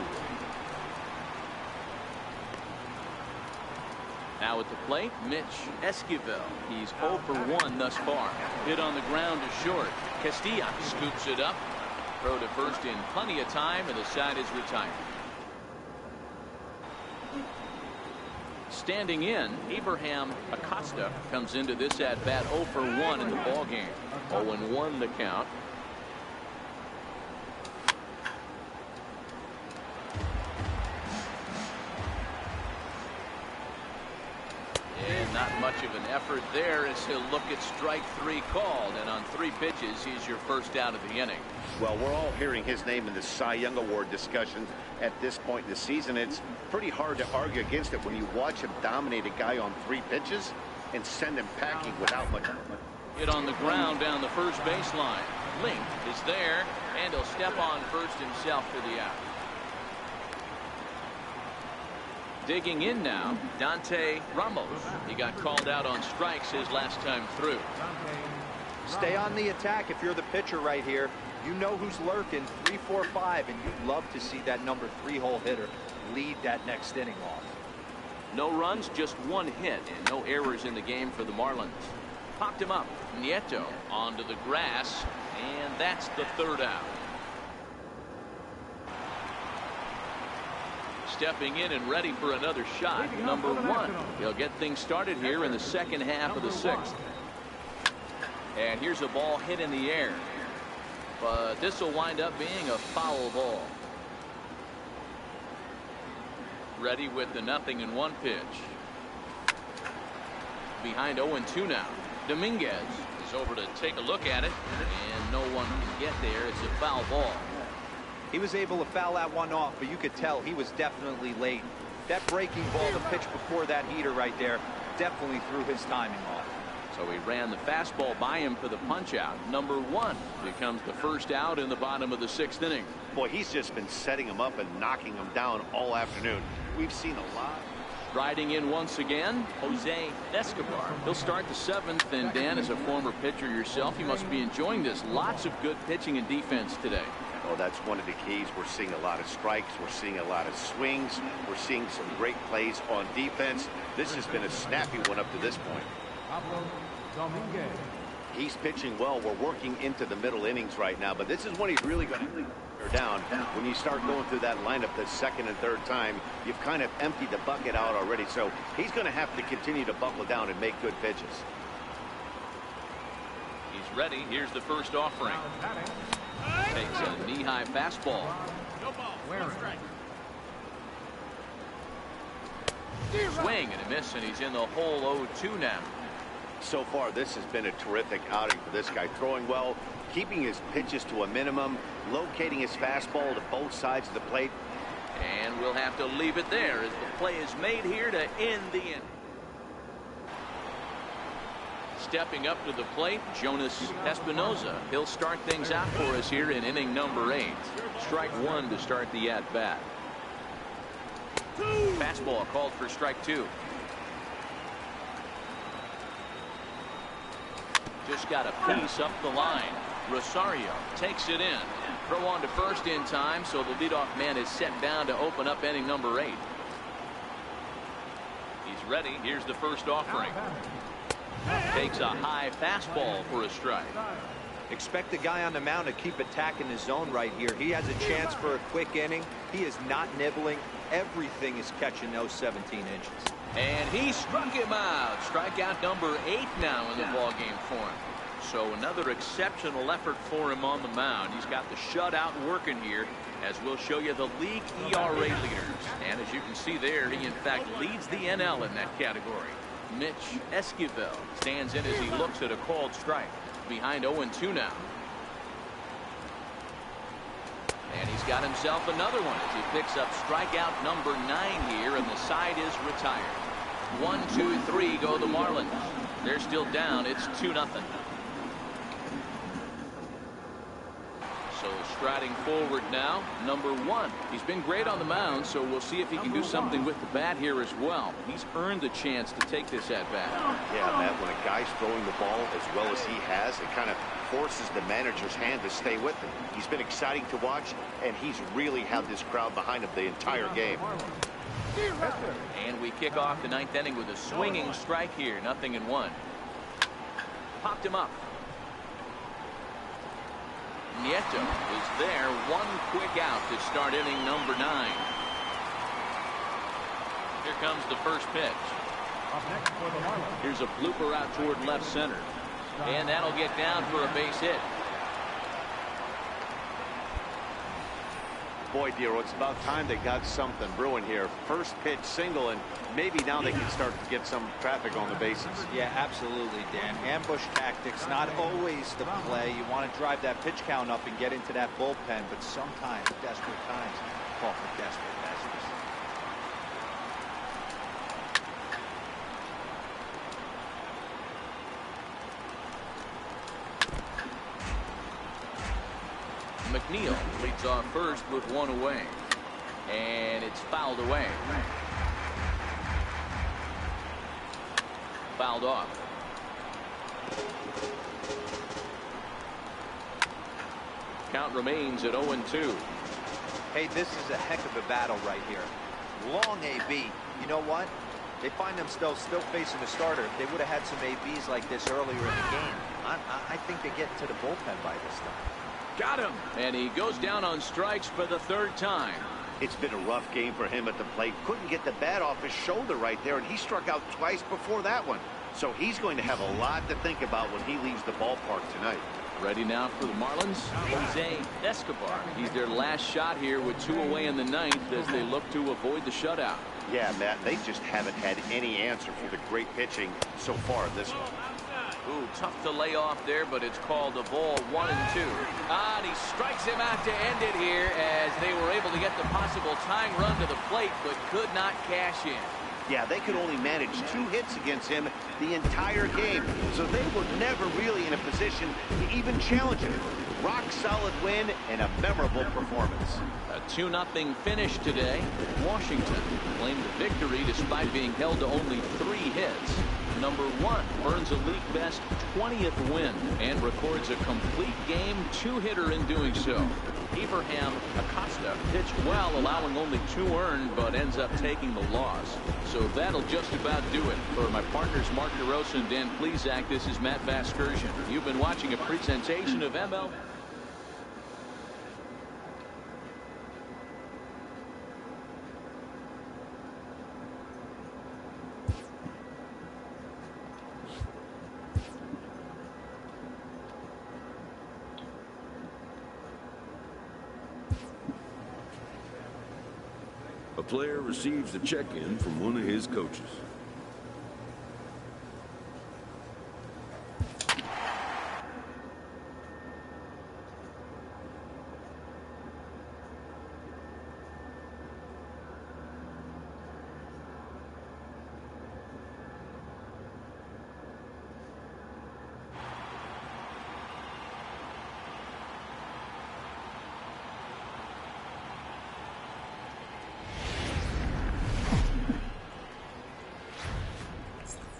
Now at the plate, Mitch Esquivel. He's 0 for 1 thus far. Hit on the ground to short. Castilla scoops it up. Throw to first in plenty of time, and the side is retired. Standing in, Abraham Acosta comes into this at bat 0 for 1 in the ball game. 0-1 the count. And not much of an effort there as he'll look at strike 3 called, and on 3 pitches he's your first out of the inning. Well, we're all hearing his name in the Cy Young Award discussion at this point in the season. It's pretty hard to argue against it when you watch him dominate a guy on 3 pitches and send him packing without much. Hit on the ground down the first baseline. Link is there, and he'll step on first himself for the out. Digging in now, Dante Ramos. He got called out on strikes his last time through. Stay on the attack if you're the pitcher right here. You know who's lurking, 3, 4, 5, and you'd love to see that number 3-hole hitter lead that next inning off. No runs, just 1 hit, and no errors in the game for the Marlins. Popped him up. Nieto onto the grass, and that's the 3rd out. Stepping in and ready for another shot, number 1. He'll get things started here in the second half of the 6th. And here's a ball hit in the air, but this will wind up being a foul ball. Ready with the 0-1 pitch. Behind 0-2 now. Dominguez is over to take a look at it, and no one can get there. It's a foul ball. He was able to foul that one off, but you could tell he was definitely late. That breaking ball, the pitch before that heater right there, definitely threw his timing off. So he ran the fastball by him for the punch out. Number 1 becomes the first out in the bottom of the 6th inning. Boy, he's just been setting him up and knocking him down all afternoon. We've seen a lot. Riding in once again, Jose Escobar. He'll start the 7th, and Dan, as a former pitcher yourself, you must be enjoying this. Lots of good pitching and defense today. Oh, that's one of the keys. We're seeing a lot of strikes. We're seeing a lot of swings. We're seeing some great plays on defense. This has been a snappy one up to this point. He's pitching well. We're working into the middle innings right now, but this is when he's really going to down. When you start going through that lineup the 2nd and 3rd time, you've kind of emptied the bucket out already. So he's going to have to continue to buckle down and make good pitches. He's ready. Here's the first offering. Takes a knee-high fastball. Swing and a miss, and he's in the hole 0-2 now. So far, this has been a terrific outing for this guy. Throwing well, keeping his pitches to a minimum, locating his fastball to both sides of the plate. And we'll have to leave it there as the play is made here to end the inning. Stepping up to the plate, Jonas Espinoza. He'll start things out for us here in inning number 8. Strike 1 to start the at-bat. Fastball called for strike 2. Just got a piece up the line. Rosario takes it in. Throw on to first in time, so the leadoff man is set down to open up inning number 8. He's ready. Here's the first offering. Takes a high fastball for a strike. Expect the guy on the mound to keep attacking his zone right here. He has a chance for a quick inning. He is not nibbling. Everything is catching those 17 inches. And he struck him out. Strikeout number 8 now in the ballgame for him. So another exceptional effort for him on the mound. He's got the shutout working here, as we'll show you the league ERA leaders. And as you can see there, he in fact leads the NL in that category. Mitch Esquivel stands in as he looks at a called strike. Behind 0-2 now. And he's got himself another one as he picks up strikeout number 9 here, and the side is retired. 1, 2, 3 go the Marlins. They're still down. It's 2-0. So striding forward now, number 1. He's been great on the mound, so we'll see if he can do something with the bat here as well. He's earned the chance to take this at bat. Yeah, Matt, when a guy's throwing the ball as well as he has, it kind of forces the manager's hand to stay with him. He's been exciting to watch, and he's really had this crowd behind him the entire game. And we kick off the 9th inning with a swinging strike here. 0-1. Popped him up. Nieto is there. One quick out to start inning number 9. Here comes the first pitch. Here's a blooper out toward left center. And that'll get down for a base hit. Boy, Dero, it's about time they got something brewing here. First pitch single, and maybe now they can start to get some traffic on the bases. Yeah, absolutely, Dan. Ambush tactics, not always the play. You want to drive that pitch count up and get into that bullpen, but sometimes, desperate times, call for desperate measures. McNeil leads off first with 1 away. And it's fouled away. Fouled off. Count remains at 0-2. Hey, this is a heck of a battle right here. Long AB. You know what? They find themselves still facing the starter. If they would have had some ABs like this earlier in the game, I think they get into the bullpen by this time. Got him. And he goes down on strikes for the 3rd time. It's been a rough game for him at the plate. Couldn't get the bat off his shoulder right there, and he struck out twice before that one. So he's going to have a lot to think about when he leaves the ballpark tonight. Ready now for the Marlins, Jose Escobar. He's their last shot here with 2 away in the 9th as they look to avoid the shutout. Yeah, Matt, they just haven't had any answer for the great pitching so far in this one. Ooh, tough to lay off there, but it's called a ball. 1-2. And he strikes him out to end it here as they were able to get the possible tying run to the plate, but could not cash in. Yeah, they could only manage 2 hits against him the entire game, so they were never really in a position to even challenge him. Rock solid win and a memorable performance. A 2-0 finish today. Washington claimed the victory despite being held to only 3 hits. Number 1 earns a league best 20th win and records a complete game 2-hitter in doing so. Abraham Acosta pitched well, allowing only 2 earned, but ends up taking the loss. So that'll just about do it. For my partners Mark DeRosa and Dan Plesac, this is Matt Vasgersian. You've been watching a presentation of ML. A player receives a check-in from one of his coaches.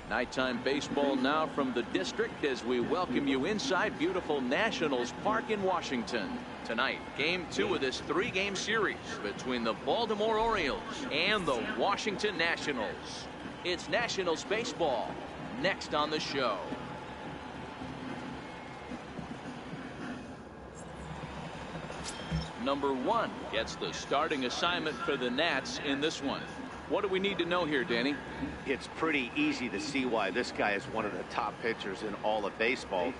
Nighttime baseball now from the district as we welcome you inside beautiful Nationals Park in Washington. Tonight, Game 2 of this 3-game series between the Baltimore Orioles and the Washington Nationals. It's Nationals baseball next on the show. Number 1 gets the starting assignment for the Nats in this one. What do we need to know here, Danny? It's pretty easy to see why this guy is one of the top pitchers in all of baseball.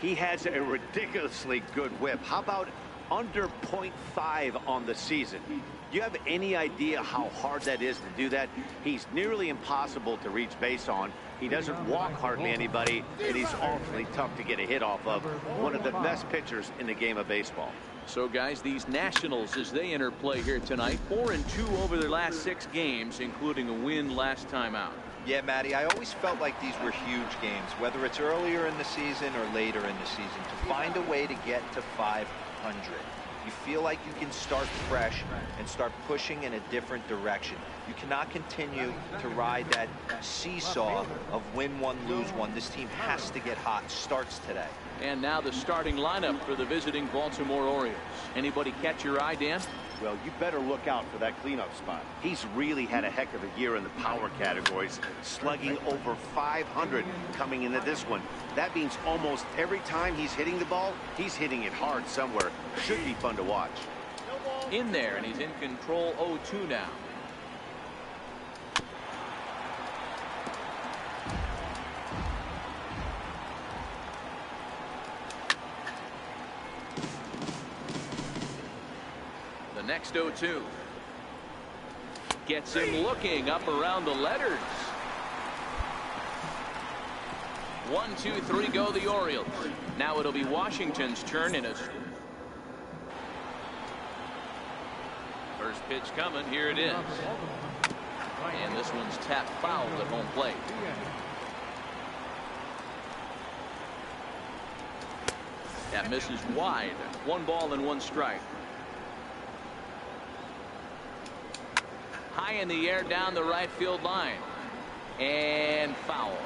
He has a ridiculously good whip. How about under .5 on the season? You have any idea how hard that is to do that? He's nearly impossible to reach base on. He doesn't walk hardly anybody, and he's awfully tough to get a hit off of. One of the best pitchers in the game of baseball. So, guys, these Nationals, as they enter play here tonight, 4-2 over their last 6 games, including a win last time out. Yeah, Matty, I always felt like these were huge games, whether it's earlier in the season or later in the season, to find a way to get to 500. You feel like you can start fresh and start pushing in a different direction. You cannot continue to ride that seesaw of win one, lose one. This team has to get hot. Starts today. And now the starting lineup for the visiting Baltimore Orioles. Anybody catch your eye, Dan? Well, you better look out for that cleanup spot. He's really had a heck of a year in the power categories, slugging over 500 coming into this one. That means almost every time he's hitting the ball, he's hitting it hard somewhere. Should be fun to watch. In there, and he's in control 0-2 now. Next 0-2. Gets him looking up around the letters. 1, 2, 3 go the Orioles. Now it'll be Washington's turn in a first pitch coming. Here it is. And this one's tapped foul at home plate. That misses wide. 1 ball and 1 strike. High in the air down the right field line. And foul.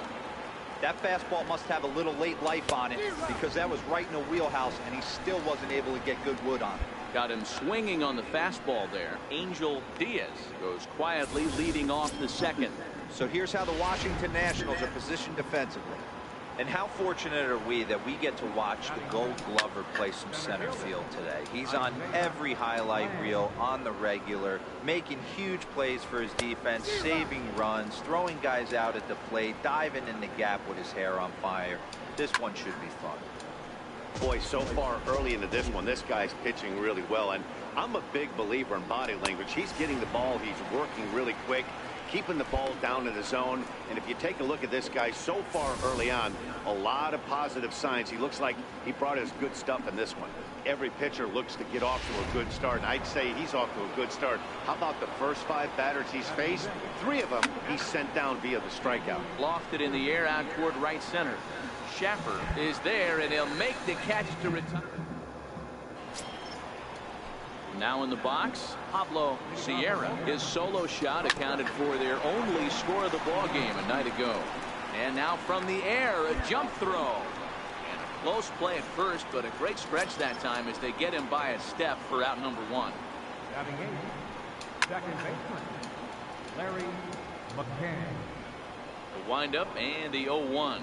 That fastball must have a little late life on it because that was right in the wheelhouse and he still wasn't able to get good wood on it. Got him swinging on the fastball there. Angel Diaz goes quietly leading off the second. So here's how the Washington Nationals are positioned defensively. And how fortunate are we that we get to watch the Gold Glover play some center field today. He's on every highlight reel on the regular, making huge plays for his defense, saving runs, throwing guys out at the plate, diving in the gap with his hair on fire. This one should be fun. Boy, so far early into this one, this guy's pitching really well. And I'm a big believer in body language. He's getting the ball. He's working really quick, keeping the ball down in the zone. And if you take a look at this guy so far early on, a lot of positive signs. He looks like he brought his good stuff in this one. Every pitcher looks to get off to a good start. And I'd say he's off to a good start. How about the first 5 batters he's faced? 3 of them he's sent down via the strikeout. Lofted in the air out toward right center. Schaffer is there, and he'll make the catch to retire. Now in the box, Pablo Sierra. His solo shot accounted for their only score of the ball game a night ago. And now from the air, a jump throw. And a close play at first, but a great stretch that time as they get him by a step for out number 1. Batting 8, second baseman, Larry McCann. The windup and the 0-1.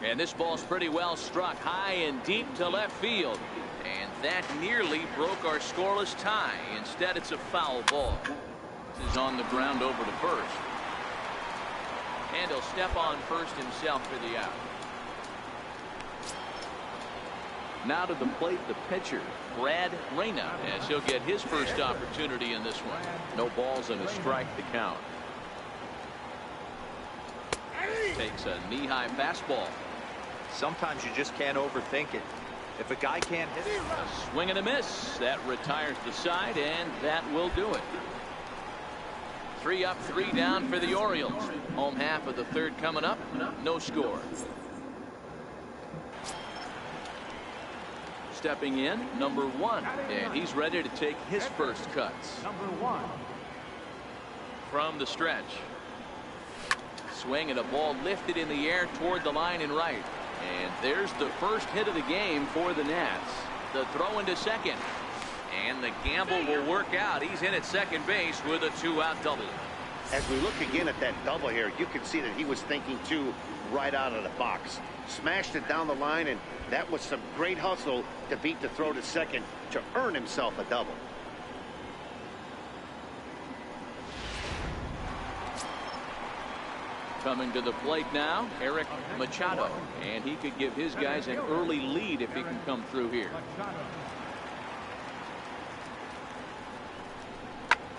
And this ball's pretty well struck high and deep to left field. And that nearly broke our scoreless tie. Instead, it's a foul ball. This is on the ground over to first. And he'll step on first himself for the out. Now to the plate, the pitcher, Brad Reyna, as he'll get his first opportunity in this one. No balls and a strike to count. Takes a knee-high fastball. Sometimes you just can't overthink it. If a guy can't hit it. A swing and a miss. That retires the side, and that will do it. 3 up, 3 down for the Orioles. Home half of the third coming up. No score. Stepping in, number 1. And he's ready to take his first cuts. Number 1. From the stretch. Swing and a ball lifted in the air toward the line and right. And there's the first hit of the game for the Nats. The throw into second. And the gamble will work out. He's in at second base with a 2-out double. As we look again at that double here, you can see that he was thinking too right out of the box. Smashed it down the line, and that was some great hustle to beat the throw to second to earn himself a double. Coming to the plate now, Eric Machado. And he could give his guys an early lead if he can come through here.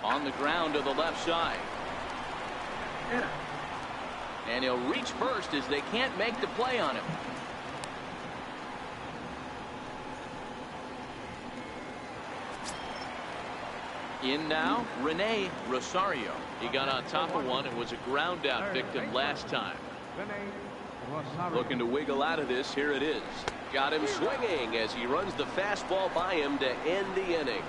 On the ground to the left side. And he'll reach first as they can't make the play on him. In now, Rene Rosario. He got on top of one and was a ground out victim last time. Looking to wiggle out of this. Here it is. Got him swinging as he runs the fastball by him to end the inning.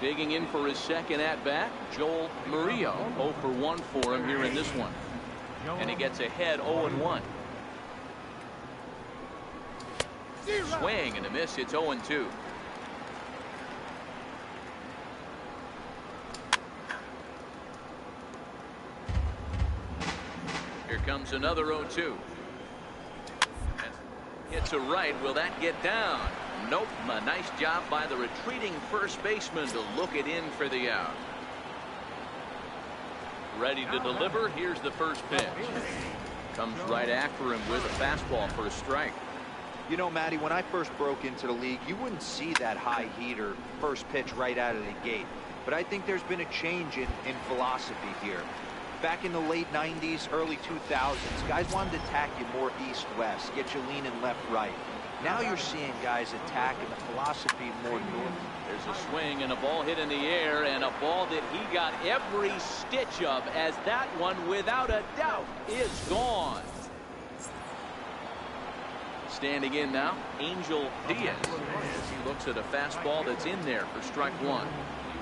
Digging in for his second at-bat, Joel Murillo. 0 for 1 for him here in this one. And he gets ahead 0-1. Swing and a miss. It's 0-2. Here comes another 0-2. Hits a right. Will that get down? Nope. A nice job by the retreating first baseman to look it in for the out. Ready to deliver. Here's the first pitch. Comes right after him with a fastball for a strike. You know, Matty, when I first broke into the league, you wouldn't see that high heater first pitch right out of the gate. But I think there's been a change in philosophy here. Back in the late 90s, early 2000s, guys wanted to attack you more east-west, get you leaning left-right. Now you're seeing guys attacking the philosophy more north. There's a swing and a ball hit in the air, and a ball that he got every stitch of, as that one, without a doubt, is gone. Standing in now, Angel Diaz. He looks at a fastball that's in there for strike one.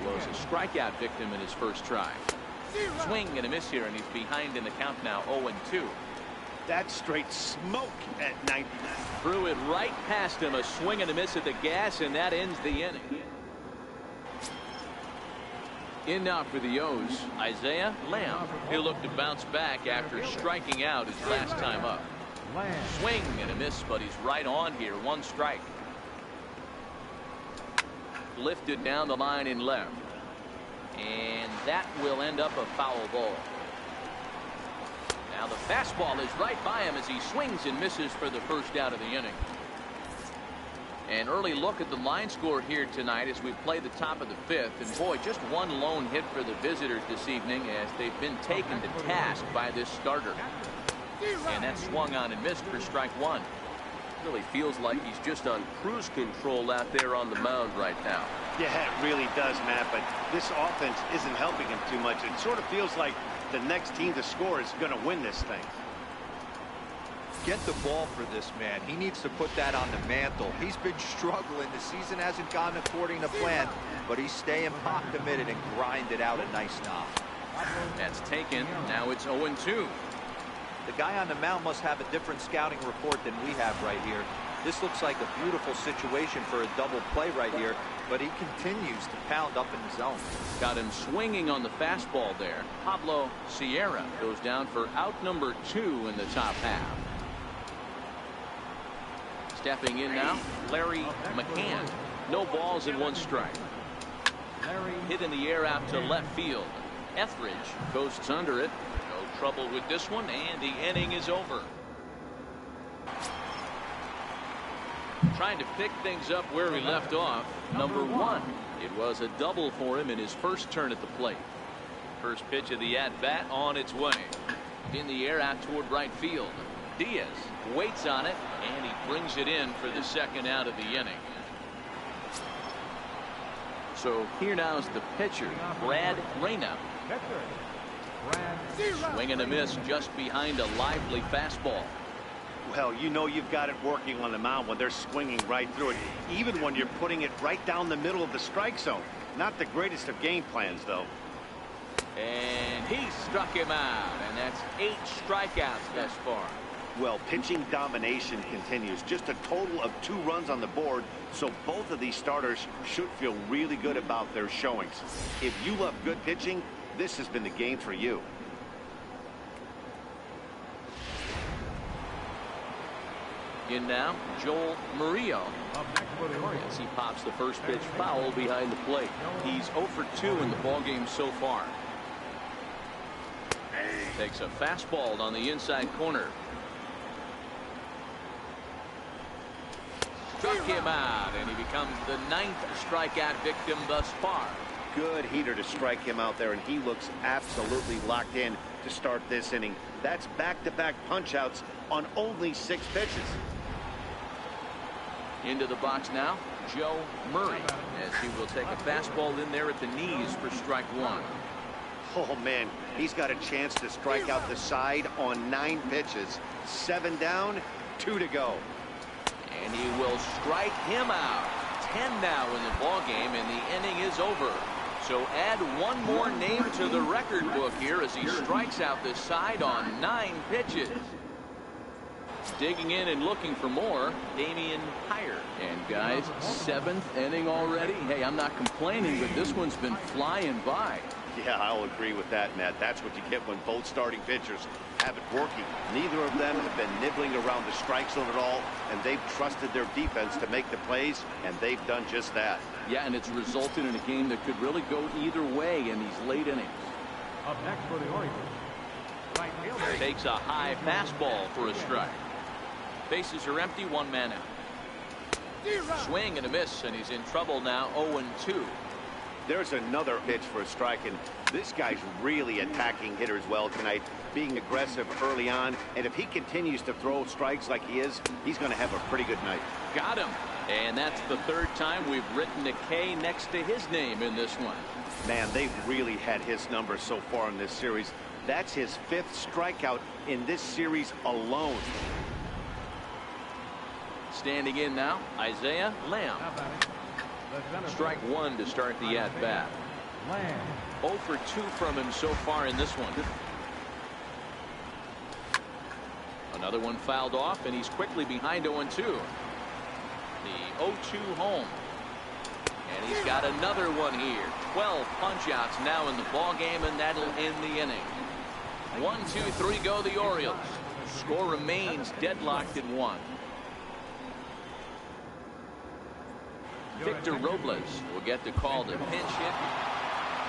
He was a strikeout victim in his first try. Swing and a miss here, and he's behind in the count now, 0-2. That's straight smoke at 99. Threw it right past him, a swing and a miss at the gas, and that ends the inning. In now for the O's, Isaiah Lamb. He'll look to bounce back after striking out his last time up. Swing and a miss, but he's right on here. One strike. Lifted down the line in left. And that will end up a foul ball. Now the fastball is right by him as he swings and misses for the first out of the inning. An early look at the line score here tonight as we play the top of the fifth. And boy, just one lone hit for the visitors this evening as they've been taken to task by this starter. And that swung on and missed for strike one. Really feels like he's just on cruise control out there on the mound right now. Yeah, it really does, Matt, but this offense isn't helping him too much. It sort of feels like the next team to score is going to win this thing. Get the ball for this man. He needs to put that on the mantle. He's been struggling. The season hasn't gone according to plan, but he's staying pot committed and grinded out a nice knock. That's taken. Now it's 0-2. The guy on the mound must have a different scouting report than we have right here. This looks like a beautiful situation for a double play right here, but he continues to pound up in the zone. Got him swinging on the fastball there. Pablo Sierra goes down for out number 2 in the top half. Stepping in now, Larry McCann. No balls and one strike. Hit in the air out to left field. Etheridge coasts under it. No trouble with this one, and the inning is over. Trying to pick things up where he left off. Number 1. It was a double for him in his first turn at the plate. First pitch of the at-bat on its way. In the air out toward right field. Diaz waits on it, and he brings it in for the second out of the inning. So here now is the pitcher, Brad Reyna. Swing and a miss just behind a lively fastball. Well, you know you've got it working on the mound when they're swinging right through it, even when you're putting it right down the middle of the strike zone. Not the greatest of game plans, though. And he struck him out, and that's 8 strikeouts thus far. Well, pitching domination continues. Just a total of 2 runs on the board, so both of these starters should feel really good about their showings. If you love good pitching, this has been the game for you. In now, Joel Murillo. As he pops the first pitch foul behind the plate. He's 0 for 2 in the ballgame so far. Takes a fastball on the inside corner. Struck him out, and he becomes the 9th strikeout victim thus far. Good heater to strike him out there, and he looks absolutely locked in to start this inning. That's back-to-back punch-outs on only 6 pitches. Into the box now, Joe Murray, as he will take a fastball in there at the knees for strike 1. Oh, man, he's got a chance to strike out the side on 9 pitches. 7 down, 2 to go. And he will strike him out. 10 now in the ballgame, and the inning is over. So add one more name to the record book here as he strikes out the side on 9 pitches. Digging in and looking for more, Damian Hire. And guys, 7th inning already. Hey, I'm not complaining, but this one's been flying by. Yeah, I'll agree with that, Matt. That's what you get when both starting pitchers have it working. Neither of them have been nibbling around the strike zone at all, and they've trusted their defense to make the plays, and they've done just that. Yeah, and it's resulted in a game that could really go either way in these late innings. Up next for the Orioles, right fielder. Takes a high fastball for a strike. Bases are empty, 1 man out. Swing and a miss, and he's in trouble now, 0-2. There's another pitch for a strike, and this guy's really attacking hitters well tonight, being aggressive early on, and if he continues to throw strikes like he is, he's going to have a pretty good night. Got him. And that's the 3rd time we've written a K next to his name in this one. Man, they've really had his number so far in this series. That's his 5th strikeout in this series alone. Standing in now, Isaiah Lamb. Strike 1 to start the at-bat. 0 for 2 from him so far in this one. Another one fouled off, and he's quickly behind 0-2. The 0-2 home. And he's got another one here. 12 punch-outs now in the ballgame, and that'll end the inning. 1, 2, 3 go the Orioles. Score remains deadlocked at 1. Victor Robles will get the call to pinch hit.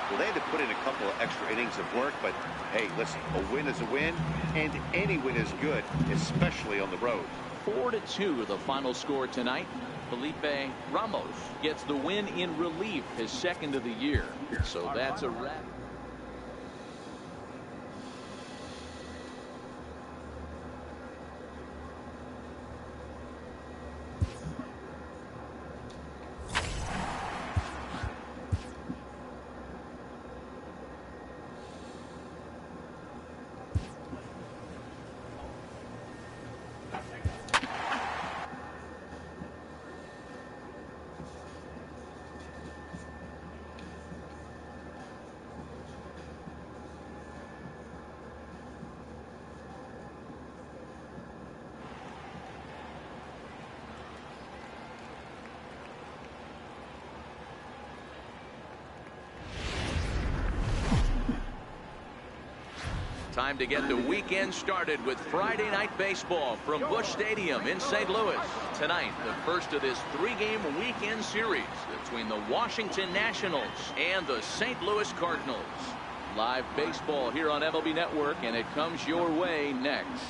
Well, they had to put in a couple of extra innings of work, but hey, listen, a win is a win, and any win is good, especially on the road. 4-2 the final score tonight. Felipe Ramos gets the win in relief, his 2nd of the year. So that's a wrap. Time to get the weekend started with Friday Night Baseball from Busch Stadium in St. Louis. Tonight, the first of this 3-game weekend series between the Washington Nationals and the St. Louis Cardinals. Live baseball here on MLB Network, and it comes your way next.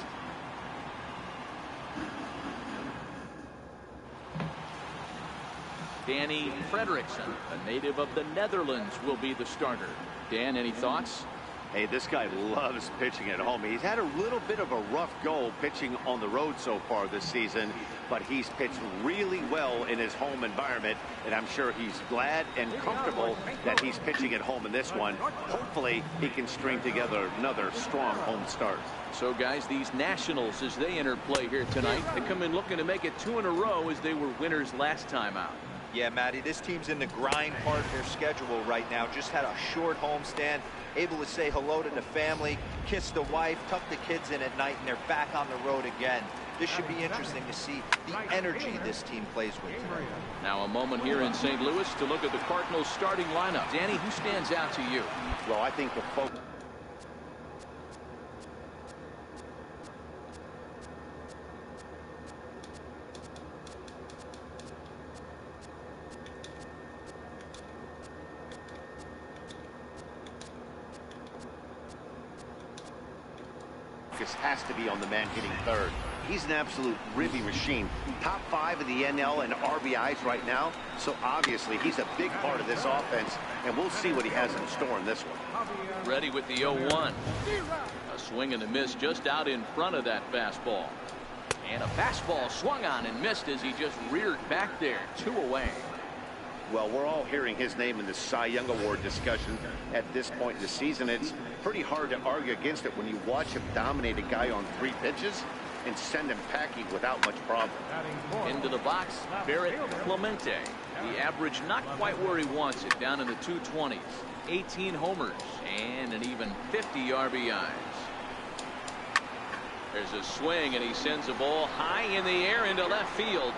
Danny Frederickson, a native of the Netherlands, will be the starter. Dan, any thoughts? Hey, this guy loves pitching at home. He's had a little bit of a rough go pitching on the road so far this season, but he's pitched really well in his home environment, and I'm sure he's glad and comfortable that he's pitching at home in this one. Hopefully, he can string together another strong home start. So, guys, these Nationals, as they enter play here tonight, they come in looking to make it 2 in a row as they were winners last time out. Yeah, Matty, this team's in the grind part of their schedule right now. Just had a short homestand, able to say hello to the family, kiss the wife, tuck the kids in at night, and they're back on the road again. This should be interesting to see the energy this team plays with today. Now a moment here in St. Louis to look at the Cardinals starting lineup. Danny, who stands out to you? Well, I think the focus has to be on the man hitting third. He's an absolute ribby machine. Top 5 in the NL and RBIs right now. So obviously he's a big part of this offense, and we'll see what he has in store in this one. Ready with the 0-1. A swing and a miss just out in front of that fastball. And a fastball swung on and missed as he just reared back there. 2 away. Well, we're all hearing his name in the Cy Young Award discussion at this point in the season. It's pretty hard to argue against it when you watch him dominate a guy on 3 pitches and send him packing without much problem. Into the box, Barrett Clemente. The average not quite where he wants it, down in the 220s. 18 homers and an even 50 RBIs. There's a swing, and he sends a ball high in the air into left field.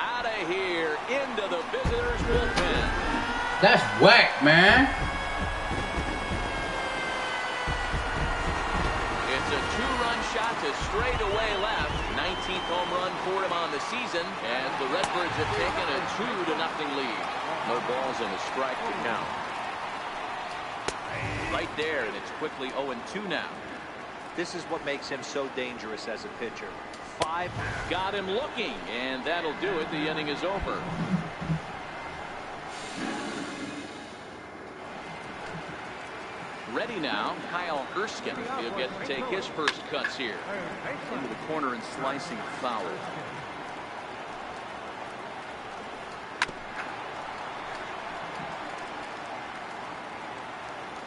Out of here, into the visitors' bullpen. That's whack, man. It's a 2-run shot to straightaway left. 19th home run for him on the season, and the Redbirds have taken a 2-0 lead. No balls and a strike to count. Right there, and it's quickly 0-2 now. This is what makes him so dangerous as a pitcher. 5. Got him looking, and that'll do it. The inning is over. Ready now, Kyle Erskine. He'll get to take his first cuts here. Into the corner and slicing foul.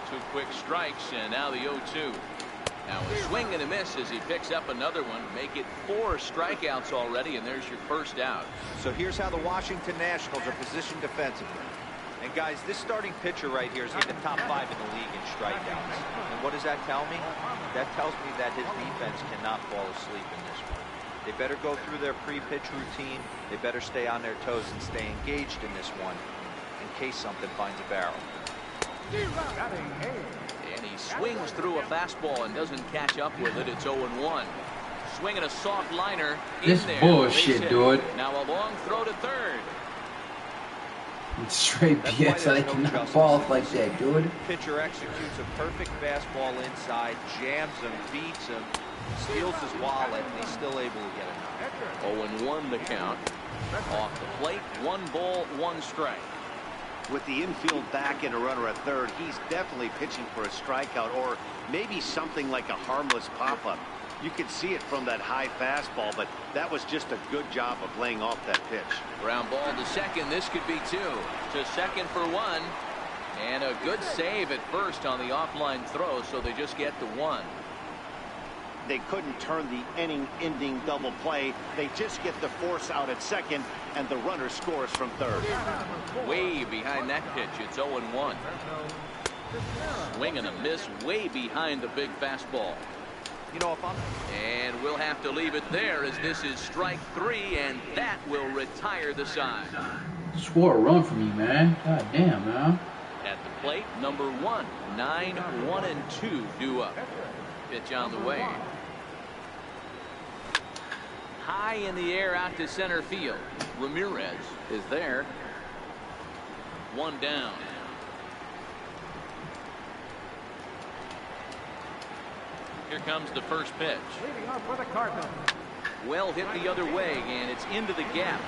2 quick strikes, and now the 0-2. Now a swing and a miss as he picks up another one. Make it 4 strikeouts already, and there's your first out. So here's how the Washington Nationals are positioned defensively. And guys, this starting pitcher right here is in the top 5 in the league in strikeouts. And what does that tell me? That tells me that his defense cannot fall asleep in this one. They better go through their pre-pitch routine. They better stay on their toes and stay engaged in this one in case something finds a barrel. And he swings through a fastball and doesn't catch up with it. It's 0-1. Swinging a soft liner in This there. bullshit, dude. Now a long throw to third. It's straight BS. I cannot ball like that, dude. Pitcher executes a perfect fastball inside, jams him, beats him, steals his wallet, and he's still able to get it. 0-1 the count. Off the plate, 1 ball, 1 strike. With the infield back and a runner at third, he's definitely pitching for a strikeout or maybe something like a harmless pop-up. You could see it from that high fastball, but that was just a good job of laying off that pitch. Ground ball to second. This could be 2. To second for 1. And a good save at first on the offline throw, so they just get to 1. They couldn't turn the inning-ending double play. They just get the force out at second, and the runner scores from third. Way behind that pitch. It's 0-1. Swing and a miss way behind the big fastball. You know, if I'm... And we'll have to leave it there as this is strike 3, and that will retire the side. Swore a run for me, man. God damn, man. At the plate, number 1. 9-1-2 due up. Pitch on the way. High in the air out to center field. Ramirez is there. 1 down. Here comes the first pitch. Leading off for the Cardinals. Well hit the other way, and it's into the gap.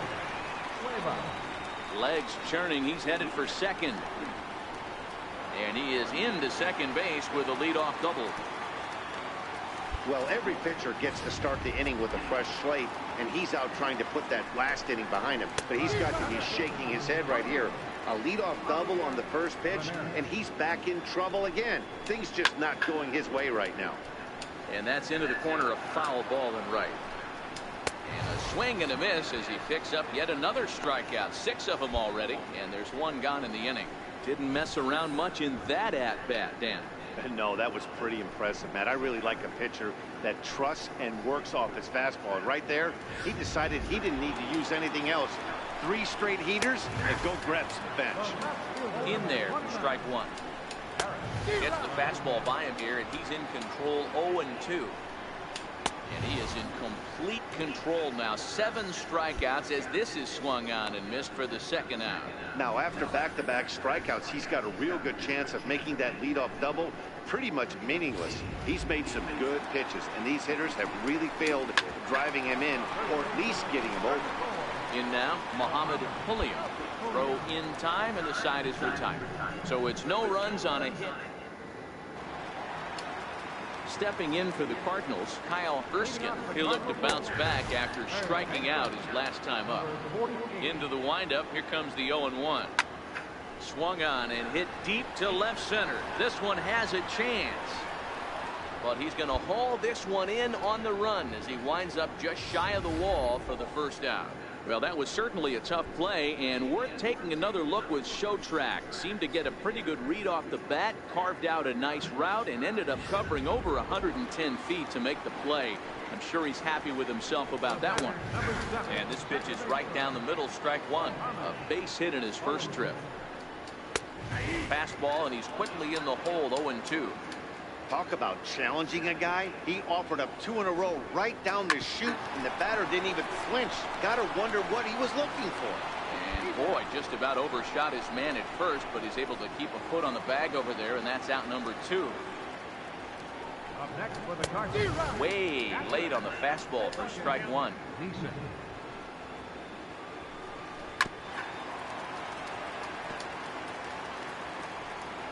Legs churning. He's headed for second. And he is into second base with a leadoff double. Well, every pitcher gets to start the inning with a fresh slate, and he's out trying to put that last inning behind him. But he's got to be shaking his head right here. A leadoff double on the first pitch, and he's back in trouble again. Things just not going his way right now. And that's into the corner, a foul ball and right. And a swing and a miss as he picks up yet another strikeout. 6 of them already, and there's 1 gone in the inning. Didn't mess around much in that at-bat, Dan. No, that was pretty impressive, Matt. I really like a pitcher that trusts and works off his fastball. And right there, he decided he didn't need to use anything else. 3 straight heaters and go grab some bench. In there for strike 1. Gets the fastball by him here, and he's in control. 0-2. And he is in complete control now. 7 strikeouts as this is swung on and missed for the second out. Now, after back-to-back strikeouts, he's got a real good chance of making that leadoff double pretty much meaningless. He's made some good pitches, and these hitters have really failed driving him in or at least getting him over. In now, Muhammad Julio. Throw in time, and the side is retired. So it's no runs on a hit. Stepping in for the Cardinals, Kyle Erskine. He'll look to bounce back after striking out his last time up. Into the windup, here comes the 0-1. Swung on and hit deep to left center. This one has a chance. But he's going to haul this one in on the run as he winds up just shy of the wall for the first out. Well, that was certainly a tough play, and worth taking another look with Show Track. Seemed to get a pretty good read off the bat, carved out a nice route, and ended up covering over 110 feet to make the play. I'm sure he's happy with himself about that one. And this pitch is right down the middle, strike one. A base hit in his first trip. Fastball, and he's quickly in the hole, 0-2. Talk about challenging a guy. He offered up 2 in a row right down the chute, and the batter didn't even flinch. Gotta wonder what he was looking for. And boy, just about overshot his man at first, but he's able to keep a foot on the bag over there, and that's out number 2. Up next for the Cardinals. Way late on the fastball for strike one.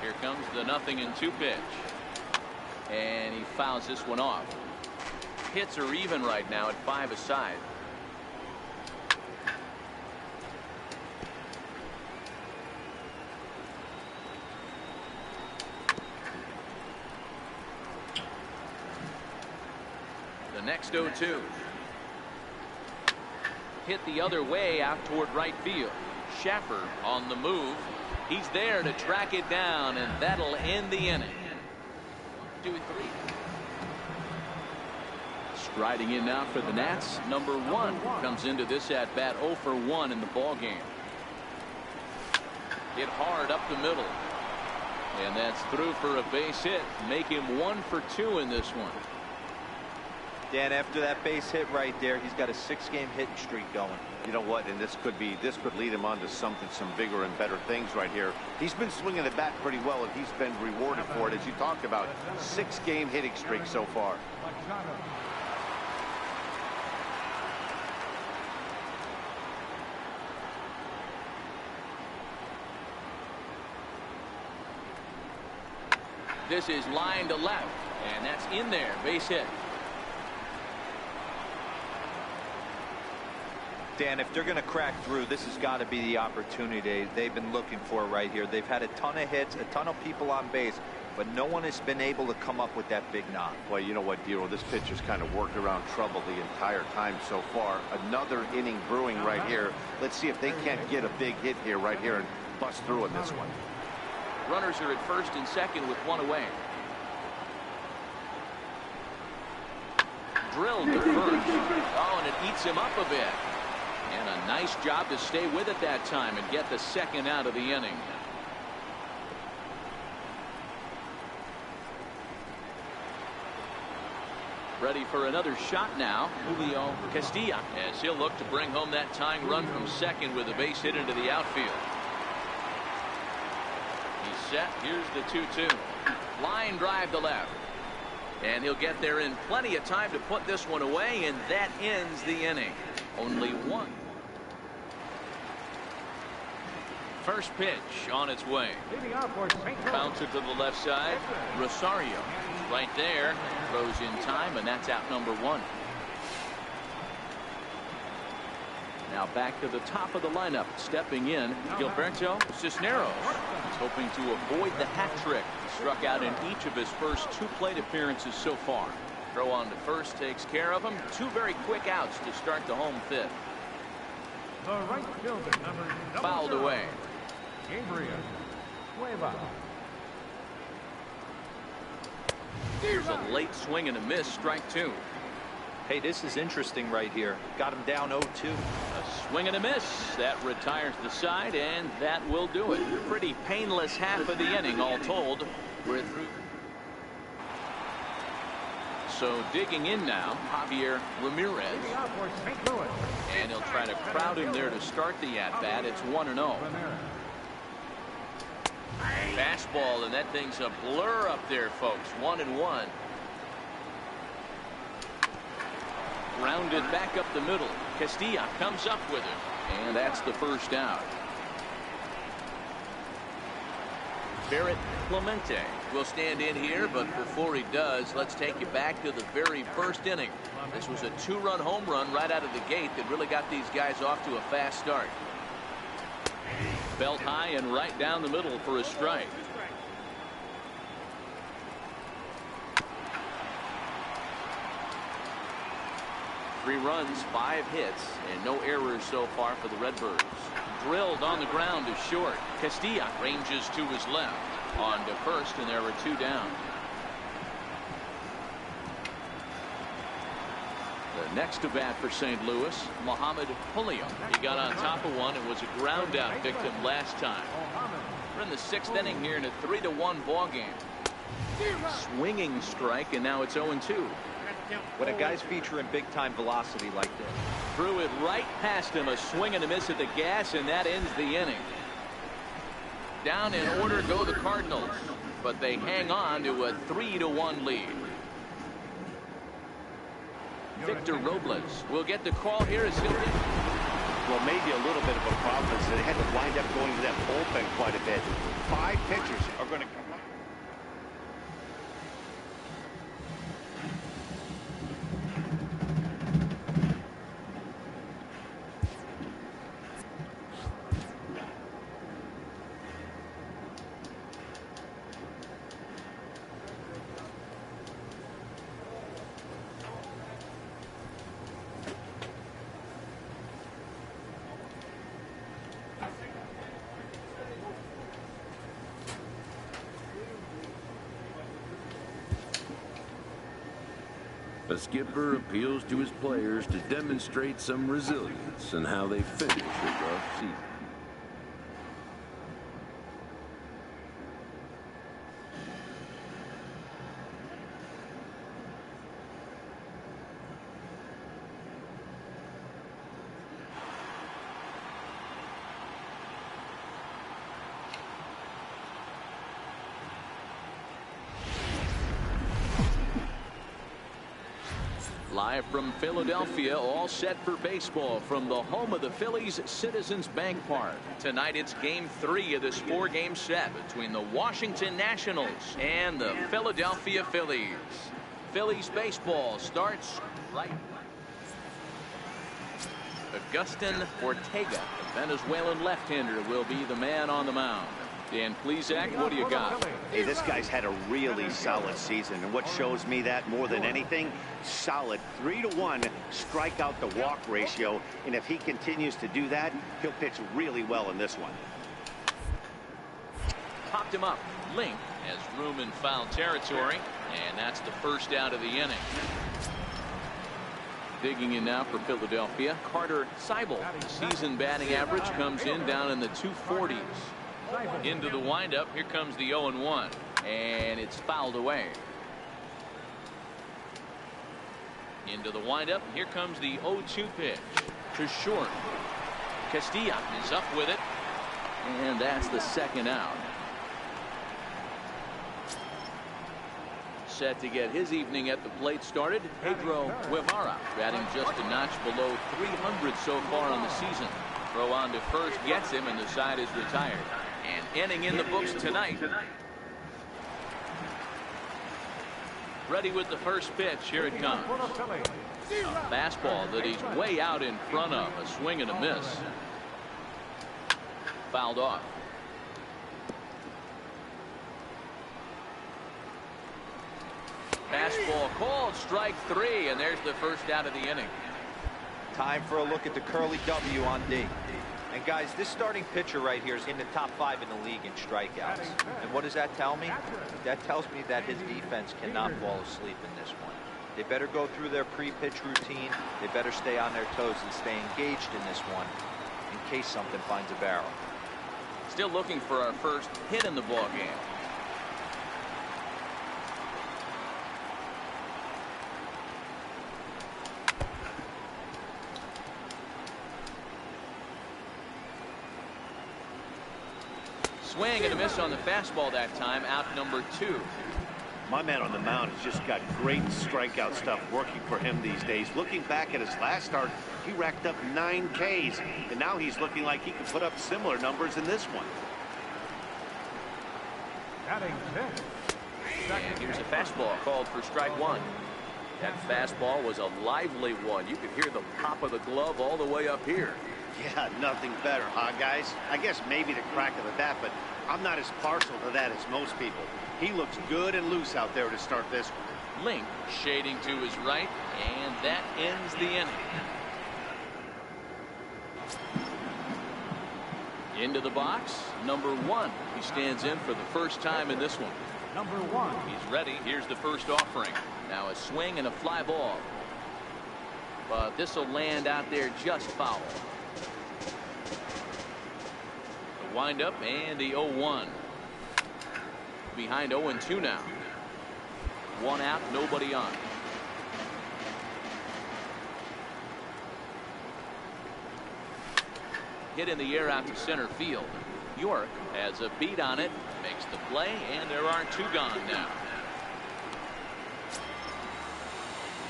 Here comes the 0-2 pitch. And he fouls this one off. Hits are even right now at 5 aside. The next 0-2. Hit the other way out toward right field. Schaffer on the move. He's there to track it down, and that'll end the inning. 2-3. Striding in now for the Nats, number 1 comes into this at bat 0 for 1 in the ball game. Hit hard up the middle, and that's through for a base hit. Make him 1 for 2 in this one. Dan, after that base hit right there, he's got a 6-game hitting streak going. You know what? And this could lead him on to some bigger and better things right here. He's been swinging the bat pretty well, and he's been rewarded for it, as you talked about. 6-game hitting streak so far. This is line to left, and that's in there. Base hit. Dan, if they're going to crack through, this has got to be the opportunity they've been looking for right here. They've had a ton of hits, a ton of people on base, but no one has been able to come up with that big knock. Well, you know what, Dero, this pitcher's kind of worked around trouble the entire time so far. Another inning brewing right here. Let's see if they can't get a big hit here right here and bust through in this one. Runners are at first and second with 1 away. Drilled to first. Oh, and it eats him up a bit. And a nice job to stay with it that time and get the second out of the inning. Ready for another shot now, Julio Castilla, as he'll look to bring home that tying run from second with a base hit into the outfield. He's set. Here's the 2-2. Line drive to left. And he'll get there in plenty of time to put this one away, and that ends the inning. Only 1. First pitch on its way. Bouncer to the left side. Rosario right there. Throws in time, and that's out number 1. Now back to the top of the lineup. Stepping in, Gilberto Cisneros. He's hoping to avoid the hat trick. He struck out in each of his first 2 plate appearances so far. Throw on to first takes care of him. 2 very quick outs to start the home 5th. The right fielder, number Fouled 0, away. Gabriel Cueva. Here's a late swing and a miss, strike 2. Hey, this is interesting right here. Got him down 0-2. A swing and a miss. That retires the side, and that will do it. Pretty painless half of the inning, all told. We're through. So digging in now, Javier Ramirez. And he'll try to crowd him there to start the at-bat. It's 1-0. Fastball, and that thing's a blur up there, folks. 1-1. Grounded back up the middle. Castilla comes up with it, and that's the first out. Barrett Clemente will stand in here, but before he does, let's take you back to the very first inning. This was a 2-run home run right out of the gate that really got these guys off to a fast start. Belt high and right down the middle for a strike. Three runs, 5 hits, and no errors so far for the Redbirds. Drilled on the ground to short. Castilla ranges to his left. On to first, and there were 2 down. The next to bat for St. Louis, Mohamed Julio. He got on top of one and was a ground out victim last time. We're in the 6th inning here in a 3-1 ball game. Swinging strike, and now it's 0-2. When a guy's featuring big-time velocity like this. Threw it right past him, a swing and a miss at the gas, and that ends the inning. Down in order go the Cardinals, but they hang on to a 3-1 lead. Victor Robles will get the call here as he'll hit. Well, maybe a little bit of a problem is that they had to wind up going to that bullpen quite a bit. 5 pitchers are going to come up. A skipper appeals to his players to demonstrate some resilience in how they finish a rough season. Live from Philadelphia, all set for baseball from the home of the Phillies, Citizens Bank Park. Tonight it's game 3 of this 4-game set between the Washington Nationals and the Philadelphia Phillies. Phillies baseball starts right. Augustin Ortega, the Venezuelan left-hander, will be the man on the mound. Dan Plesac, what do you got? Hey, this guy's had a really solid season, and what shows me that more than anything, solid 3-1 strikeout to walk ratio, and if he continues to do that, he'll pitch really well in this one. Popped him up. Link has room in foul territory, and that's the first out of the inning. Digging in now for Philadelphia, Carter Seibel. Season batting average comes in down in the 240s. Into the windup, here comes the 0-1, and it's fouled away. Into the windup, here comes the 0-2 pitch to short. Castilla is up with it, and that's the second out. Set to get his evening at the plate started, Pedro Guevara, batting just a notch below 300 so far on the season. Throw on to first gets him, and the side is retired. And inning in the books tonight. Ready with the first pitch. Here it comes. A fastball that he's way out in front of. A swing and a miss. Fouled off. Fastball called, strike 3, and there's the first out of the inning. Time for a look at the Curly W on D. And guys, this starting pitcher right here is in the top 5 in the league in strikeouts. And what does that tell me? That tells me that his defense cannot fall asleep in this one. They better go through their pre-pitch routine. They better stay on their toes and stay engaged in this one in case something finds a barrel. Still looking for our first hit in the ball game. Swing and a miss on the fastball that time. Out number 2. My man on the mound has just got great strikeout stuff working for him these days. Looking back at his last start, he racked up 9 Ks, and now he's looking like he can put up similar numbers in this one. And here's a fastball called for strike 1. That fastball was a lively one. You could hear the pop of the glove all the way up here. Yeah, nothing better, huh, guys? I guess maybe the crack of the bat, but I'm not as partial to that as most people. He looks good and loose out there to start this one. Link shading to his right, and that ends the inning. Into the box, number 1. He stands in for the first time in this one. Number 1. He's ready. Here's the first offering. Now a swing and a fly ball. But this will land out there just foul. The windup and the 0-1. Behind 0-2 now. 1 out, nobody on. Hit in the air out to center field. York has a beat on it, makes the play, and there are 2 gone now.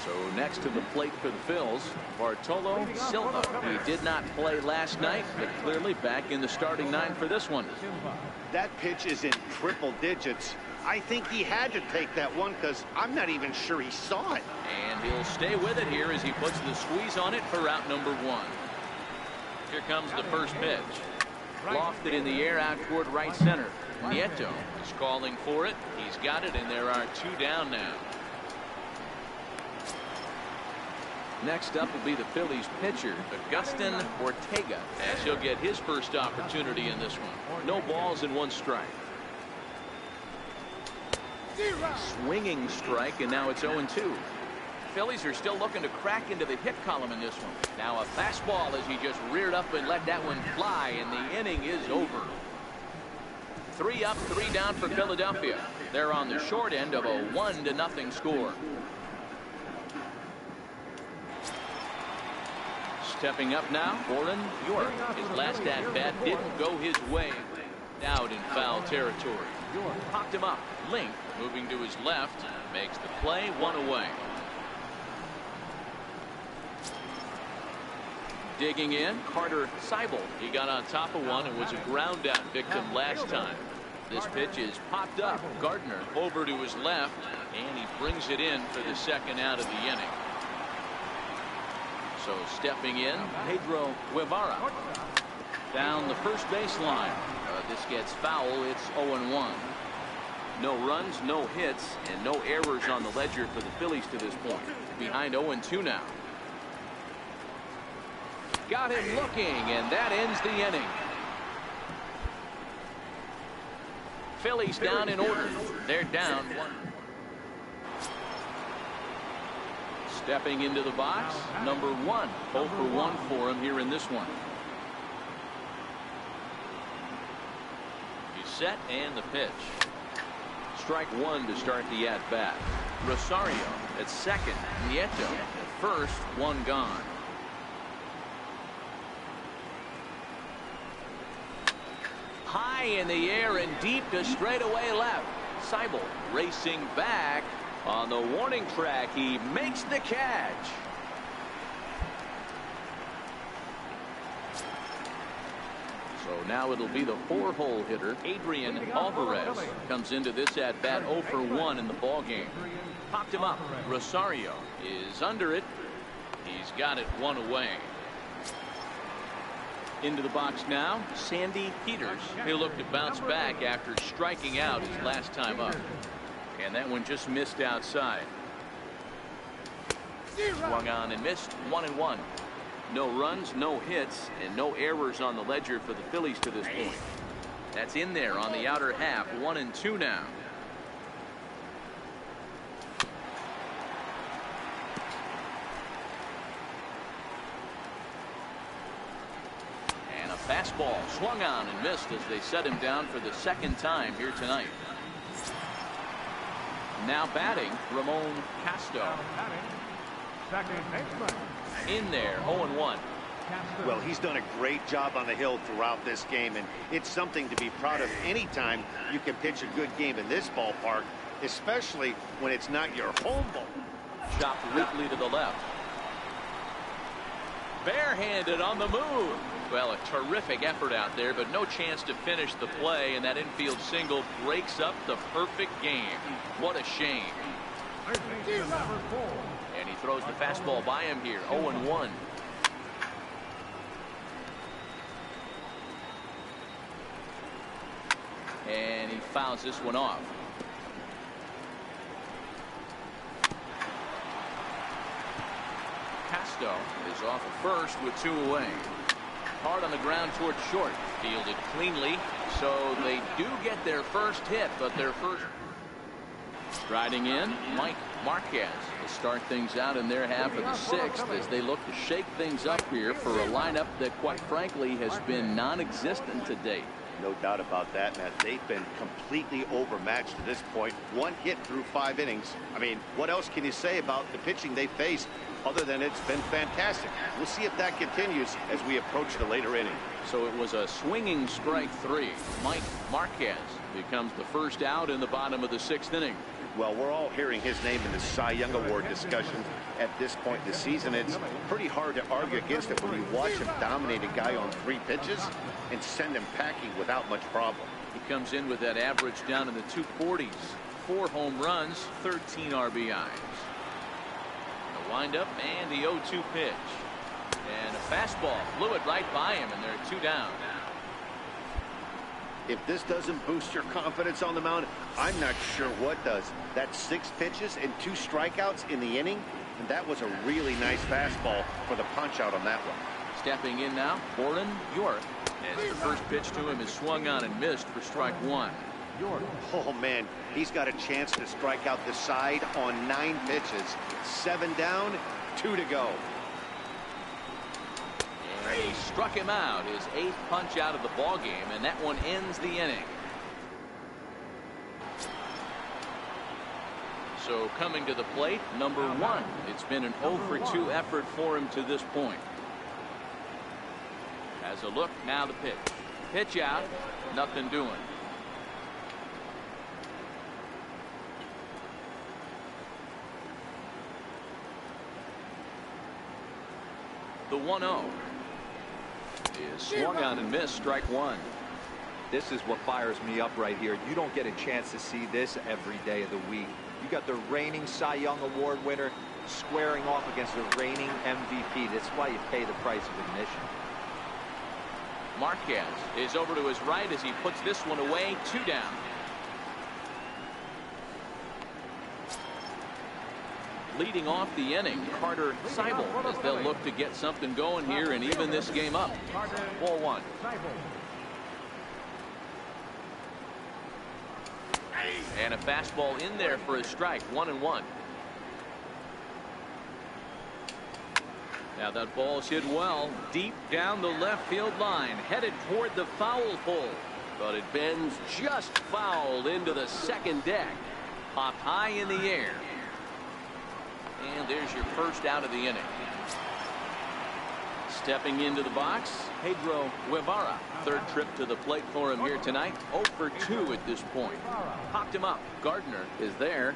So next to the plate for the Phils, Bartolo Silva. He did not play last night, but clearly back in the starting 9 for this one. That pitch is in triple digits. I think he had to take that one because I'm not even sure he saw it. And he'll stay with it here as he puts the squeeze on it for out number 1. Here comes the first pitch. Lofted in the air out toward right center. Nieto is calling for it. He's got it, and there are 2 down now. Next up will be the Phillies pitcher, Agustin Ortega, as he'll get his first opportunity in this one. No balls and 1 strike. Swinging strike, and now it's 0-2. Phillies are still looking to crack into the hit column in this one. Now a fastball as he just reared up and let that one fly, and the inning is over. 3 up, 3 down for Philadelphia. They're on the short end of a 1-0 score. Stepping up now, Oren York. His last at-bat didn't go his way. Out in foul territory. Popped him up. Link moving to his left. Makes the play, 1 away. Digging in, Carter Seibel. He got on top of one and was a ground out victim last time. This pitch is popped up. Gardner over to his left, and he brings it in for the 2nd out of the inning. So stepping in, Pedro Guevara. Down the first baseline. This gets foul. It's 0-1. No runs, no hits, and no errors on the ledger for the Phillies to this point. Behind 0-2 now. Got him looking, and that ends the inning. Phillies down in order. They're down 1. Stepping into the box, number 1. 0 for 1 for him here in this one. He's set, and the pitch. Strike 1 to start the at-bat. Rosario at second. Nieto at first. 1 gone. High in the air and deep to straightaway left. Seibel racing back on the warning track. He makes the catch. So now it'll be the 4-hole hitter, Adrian Alvarez, comes into this at bat 0 for 1 in the ball game. Popped him up. Rosario is under it. He's got it 1 away. Into the box now, Sandy Peters. He'll look to bounce back after striking out his last time up. And that one just missed outside. Swung on and missed. 1-1. No runs, no hits, and no errors on the ledger for the Phillies to this point. That's in there on the outer half. 1-2 now. And a fastball swung on and missed as they set him down for the 2nd time here tonight. Now batting, Ramon Casto. Second baseman. In there, 0-1. Well, he's done a great job on the hill throughout this game, and it's something to be proud of anytime you can pitch a good game in this ballpark, especially when it's not your home ball. Chopped weakly to the left. Barehanded on the move. Well, a terrific effort out there, but no chance to finish the play, and that infield single breaks up the perfect game. What a shame. And he throws the fastball by him here. 0-1. And he fouls this one off. Casto is off at first with 2 away. Hard on the ground towards short. Fielded cleanly, so they do get their first hit, but their first. Striding in, Mike Marquez to start things out in their half of the 6th as they look to shake things up here for a lineup that, quite frankly, has been non-existent to date. No doubt about that, Matt. They've been completely overmatched to this point. 1 hit through 5 innings. I mean, what else can you say about the pitching they faced other than it's been fantastic? We'll see if that continues as we approach the later inning. So it was a swinging strike 3. Mike Marquez becomes the first out in the bottom of the 6th inning. Well, we're all hearing his name in the Cy Young Award discussion at this point in the season. It's pretty hard to argue against it when you watch him dominate a guy on 3 pitches and send him packing without much problem. He comes in with that average down in the 240s. 4 home runs, 13 RBIs. The windup and the 0-2 pitch. And a fastball flew it right by him, and they're 2 down. If this doesn't boost your confidence on the mound, I'm not sure what does. That's 6 pitches and 2 strikeouts in the inning, and that was a really nice fastball for the punch out on that one. Stepping in now, Gordon York, as the first pitch to him is swung on and missed for strike 1. Oh man, he's got a chance to strike out the side on 9 pitches. 7 down, 2 to go. And he struck him out, his 8th punch out of the ball game, and that one ends the inning. So coming to the plate, number 1. It's been an 0-for-2 effort for him to this point. As a look, now the pitch. Pitch out, nothing doing. The 1-0 is swung on and missed, strike 1. This is what fires me up right here. You don't get a chance to see this every day of the week. You got the reigning Cy Young Award winner squaring off against the reigning MVP. That's why you pay the price of admission. Marquez is over to his right as he puts this one away. 2 down. Leading off the inning, Carter Seibel, as they'll look to get something going here and even this game up. 4-1. And a fastball in there for a strike. 1-1. Now that ball's hit well, deep down the left field line, headed toward the foul pole. But it bends just foul into the second deck. Popped high in the air. And there's your first out of the inning. Stepping into the box, Pedro Guevara. 3rd trip to the plate for him here tonight. 0-for-2 at this point. Popped him up. Gardner is there.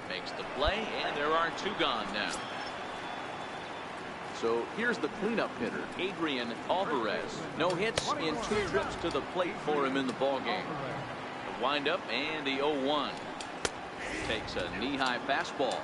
Makes the play, and there are 2 gone now. So here's the cleanup hitter, Adrian Alvarez. No hits in 2 trips to the plate for him in the ballgame. The windup and the 0-1. Takes a knee-high fastball.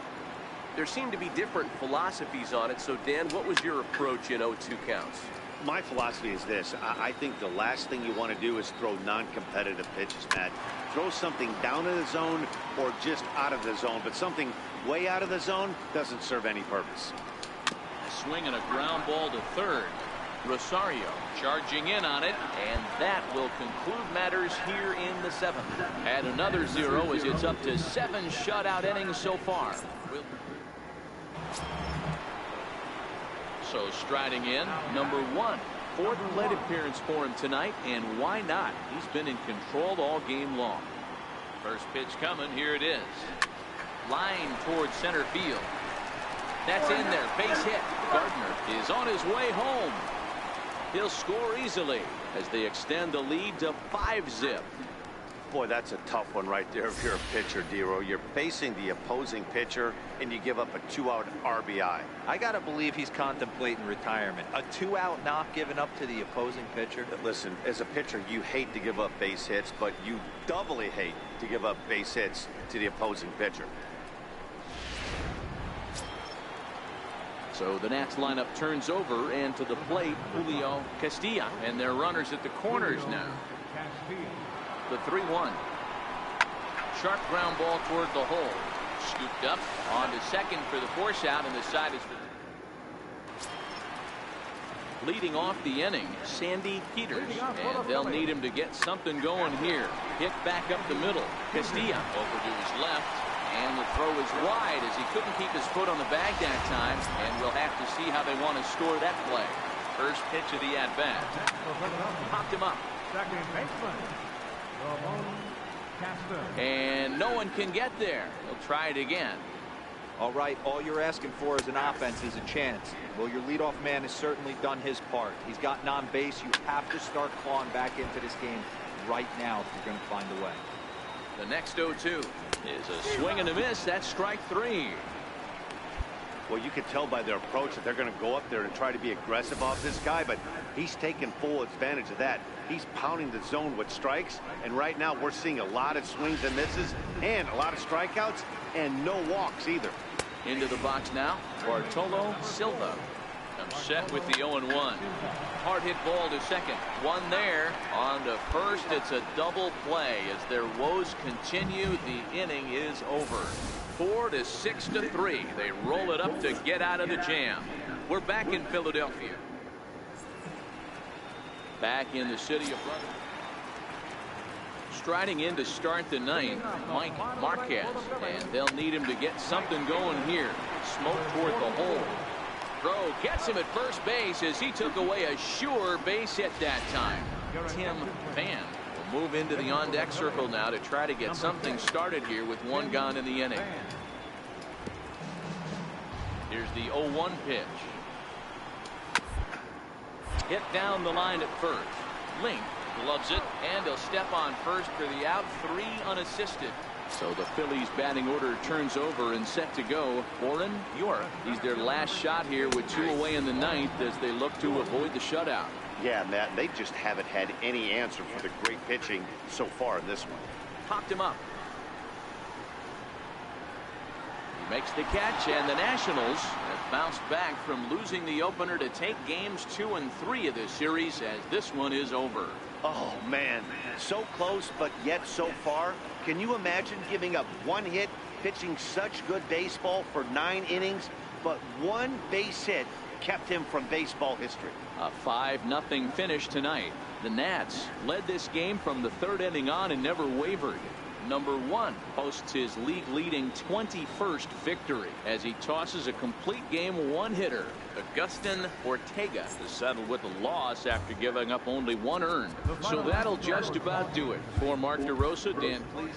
There seem to be different philosophies on it. So, Dan, what was your approach in 0-2 counts? My philosophy is this. I think the last thing you want to do is throw non-competitive pitches, Matt. Throw something down in the zone or just out of the zone. But something way out of the zone doesn't serve any purpose. Swing and a ground ball to 3rd. Rosario charging in on it, and that will conclude matters here in the 7th. Add another 0 as it's up to 7 shutout innings so far. So striding in, number 1. 4th plate appearance for him tonight, and why not? He's been in control all game long. First pitch coming, here it is. Line towards center field. That's in there. Base hit. Gardner is on his way home. He'll score easily as they extend the lead to 5-zip. Boy, that's a tough one right there if you're a pitcher, Dero. You're facing the opposing pitcher, and you give up a 2-out RBI. I got to believe he's contemplating retirement. A 2-out knock given up to the opposing pitcher. Listen, as a pitcher, you hate to give up base hits, but you doubly hate to give up base hits to the opposing pitcher. So the Nats lineup turns over, and to the plate, Julio Castilla. And their runners at the corners now. The 3-1. Sharp ground ball toward the hole. Scooped up on to second for the force out, and the side is leading off the inning, Sandy Peters, and they'll need him to get something going here. Hit back up the middle. Castilla over to his left, and the throw is wide as he couldn't keep his foot on the bag that time, and we'll have to see how they want to score that play. First pitch of the at-bat. Popped him up. Second baseman. And no one can get there. They'll try it again. All right, all you're asking for as an offense is a chance. Well, your leadoff man has certainly done his part. He's gotten on base. You have to start clawing back into this game right now if you're going to find a way. The next 0-2 is a swing and a miss. That's strike 3. Well, you can tell by their approach that they're going to go up there and try to be aggressive off this guy, but he's taking full advantage of that. He's pounding the zone with strikes, and right now we're seeing a lot of swings and misses and a lot of strikeouts and no walks either. Into the box now, Bartolo Silva. I'm set with the 0-1. Hard hit ball to second. One there. On to first. It's a double play as their woes continue. The inning is over. 4-6-3. They roll it up to get out of the jam. We're back in Philadelphia. Back in the city of Brotherton. Striding in to start the ninth, Mike Marquez, and they'll need him to get something going here. Smoke toward the hole. Throw gets him at first base as he took away a sure base hit that time. Tim Van will move into the on-deck circle now to try to get something started here with one gone in the inning. Here's the 0-1 pitch. Hit down the line at first. Link gloves it, and he'll step on first for the out. 3 unassisted. So the Phillies batting order turns over and set to go. Warren York, he's their last shot here with 2 away in the ninth as they look to avoid the shutout. Yeah, Matt, they just haven't had any answer for the great pitching so far in this one. Popped him up. He makes the catch, and the Nationals have bounced back from losing the opener to take games 2 and 3 of this series as this one is over. Oh, man, so close, but yet so far. Can you imagine giving up 1 hit, pitching such good baseball for 9 innings, but 1 base hit kept him from baseball history? A 5-0 finish tonight. The Nats led this game from the 3rd inning on and never wavered. Number 1 posts his league-leading 21st victory as he tosses a complete game 1-hitter. Agustin Ortega to settle with a loss after giving up only 1 earned. So that'll just about do it. For Mark DeRosa, Dan Please.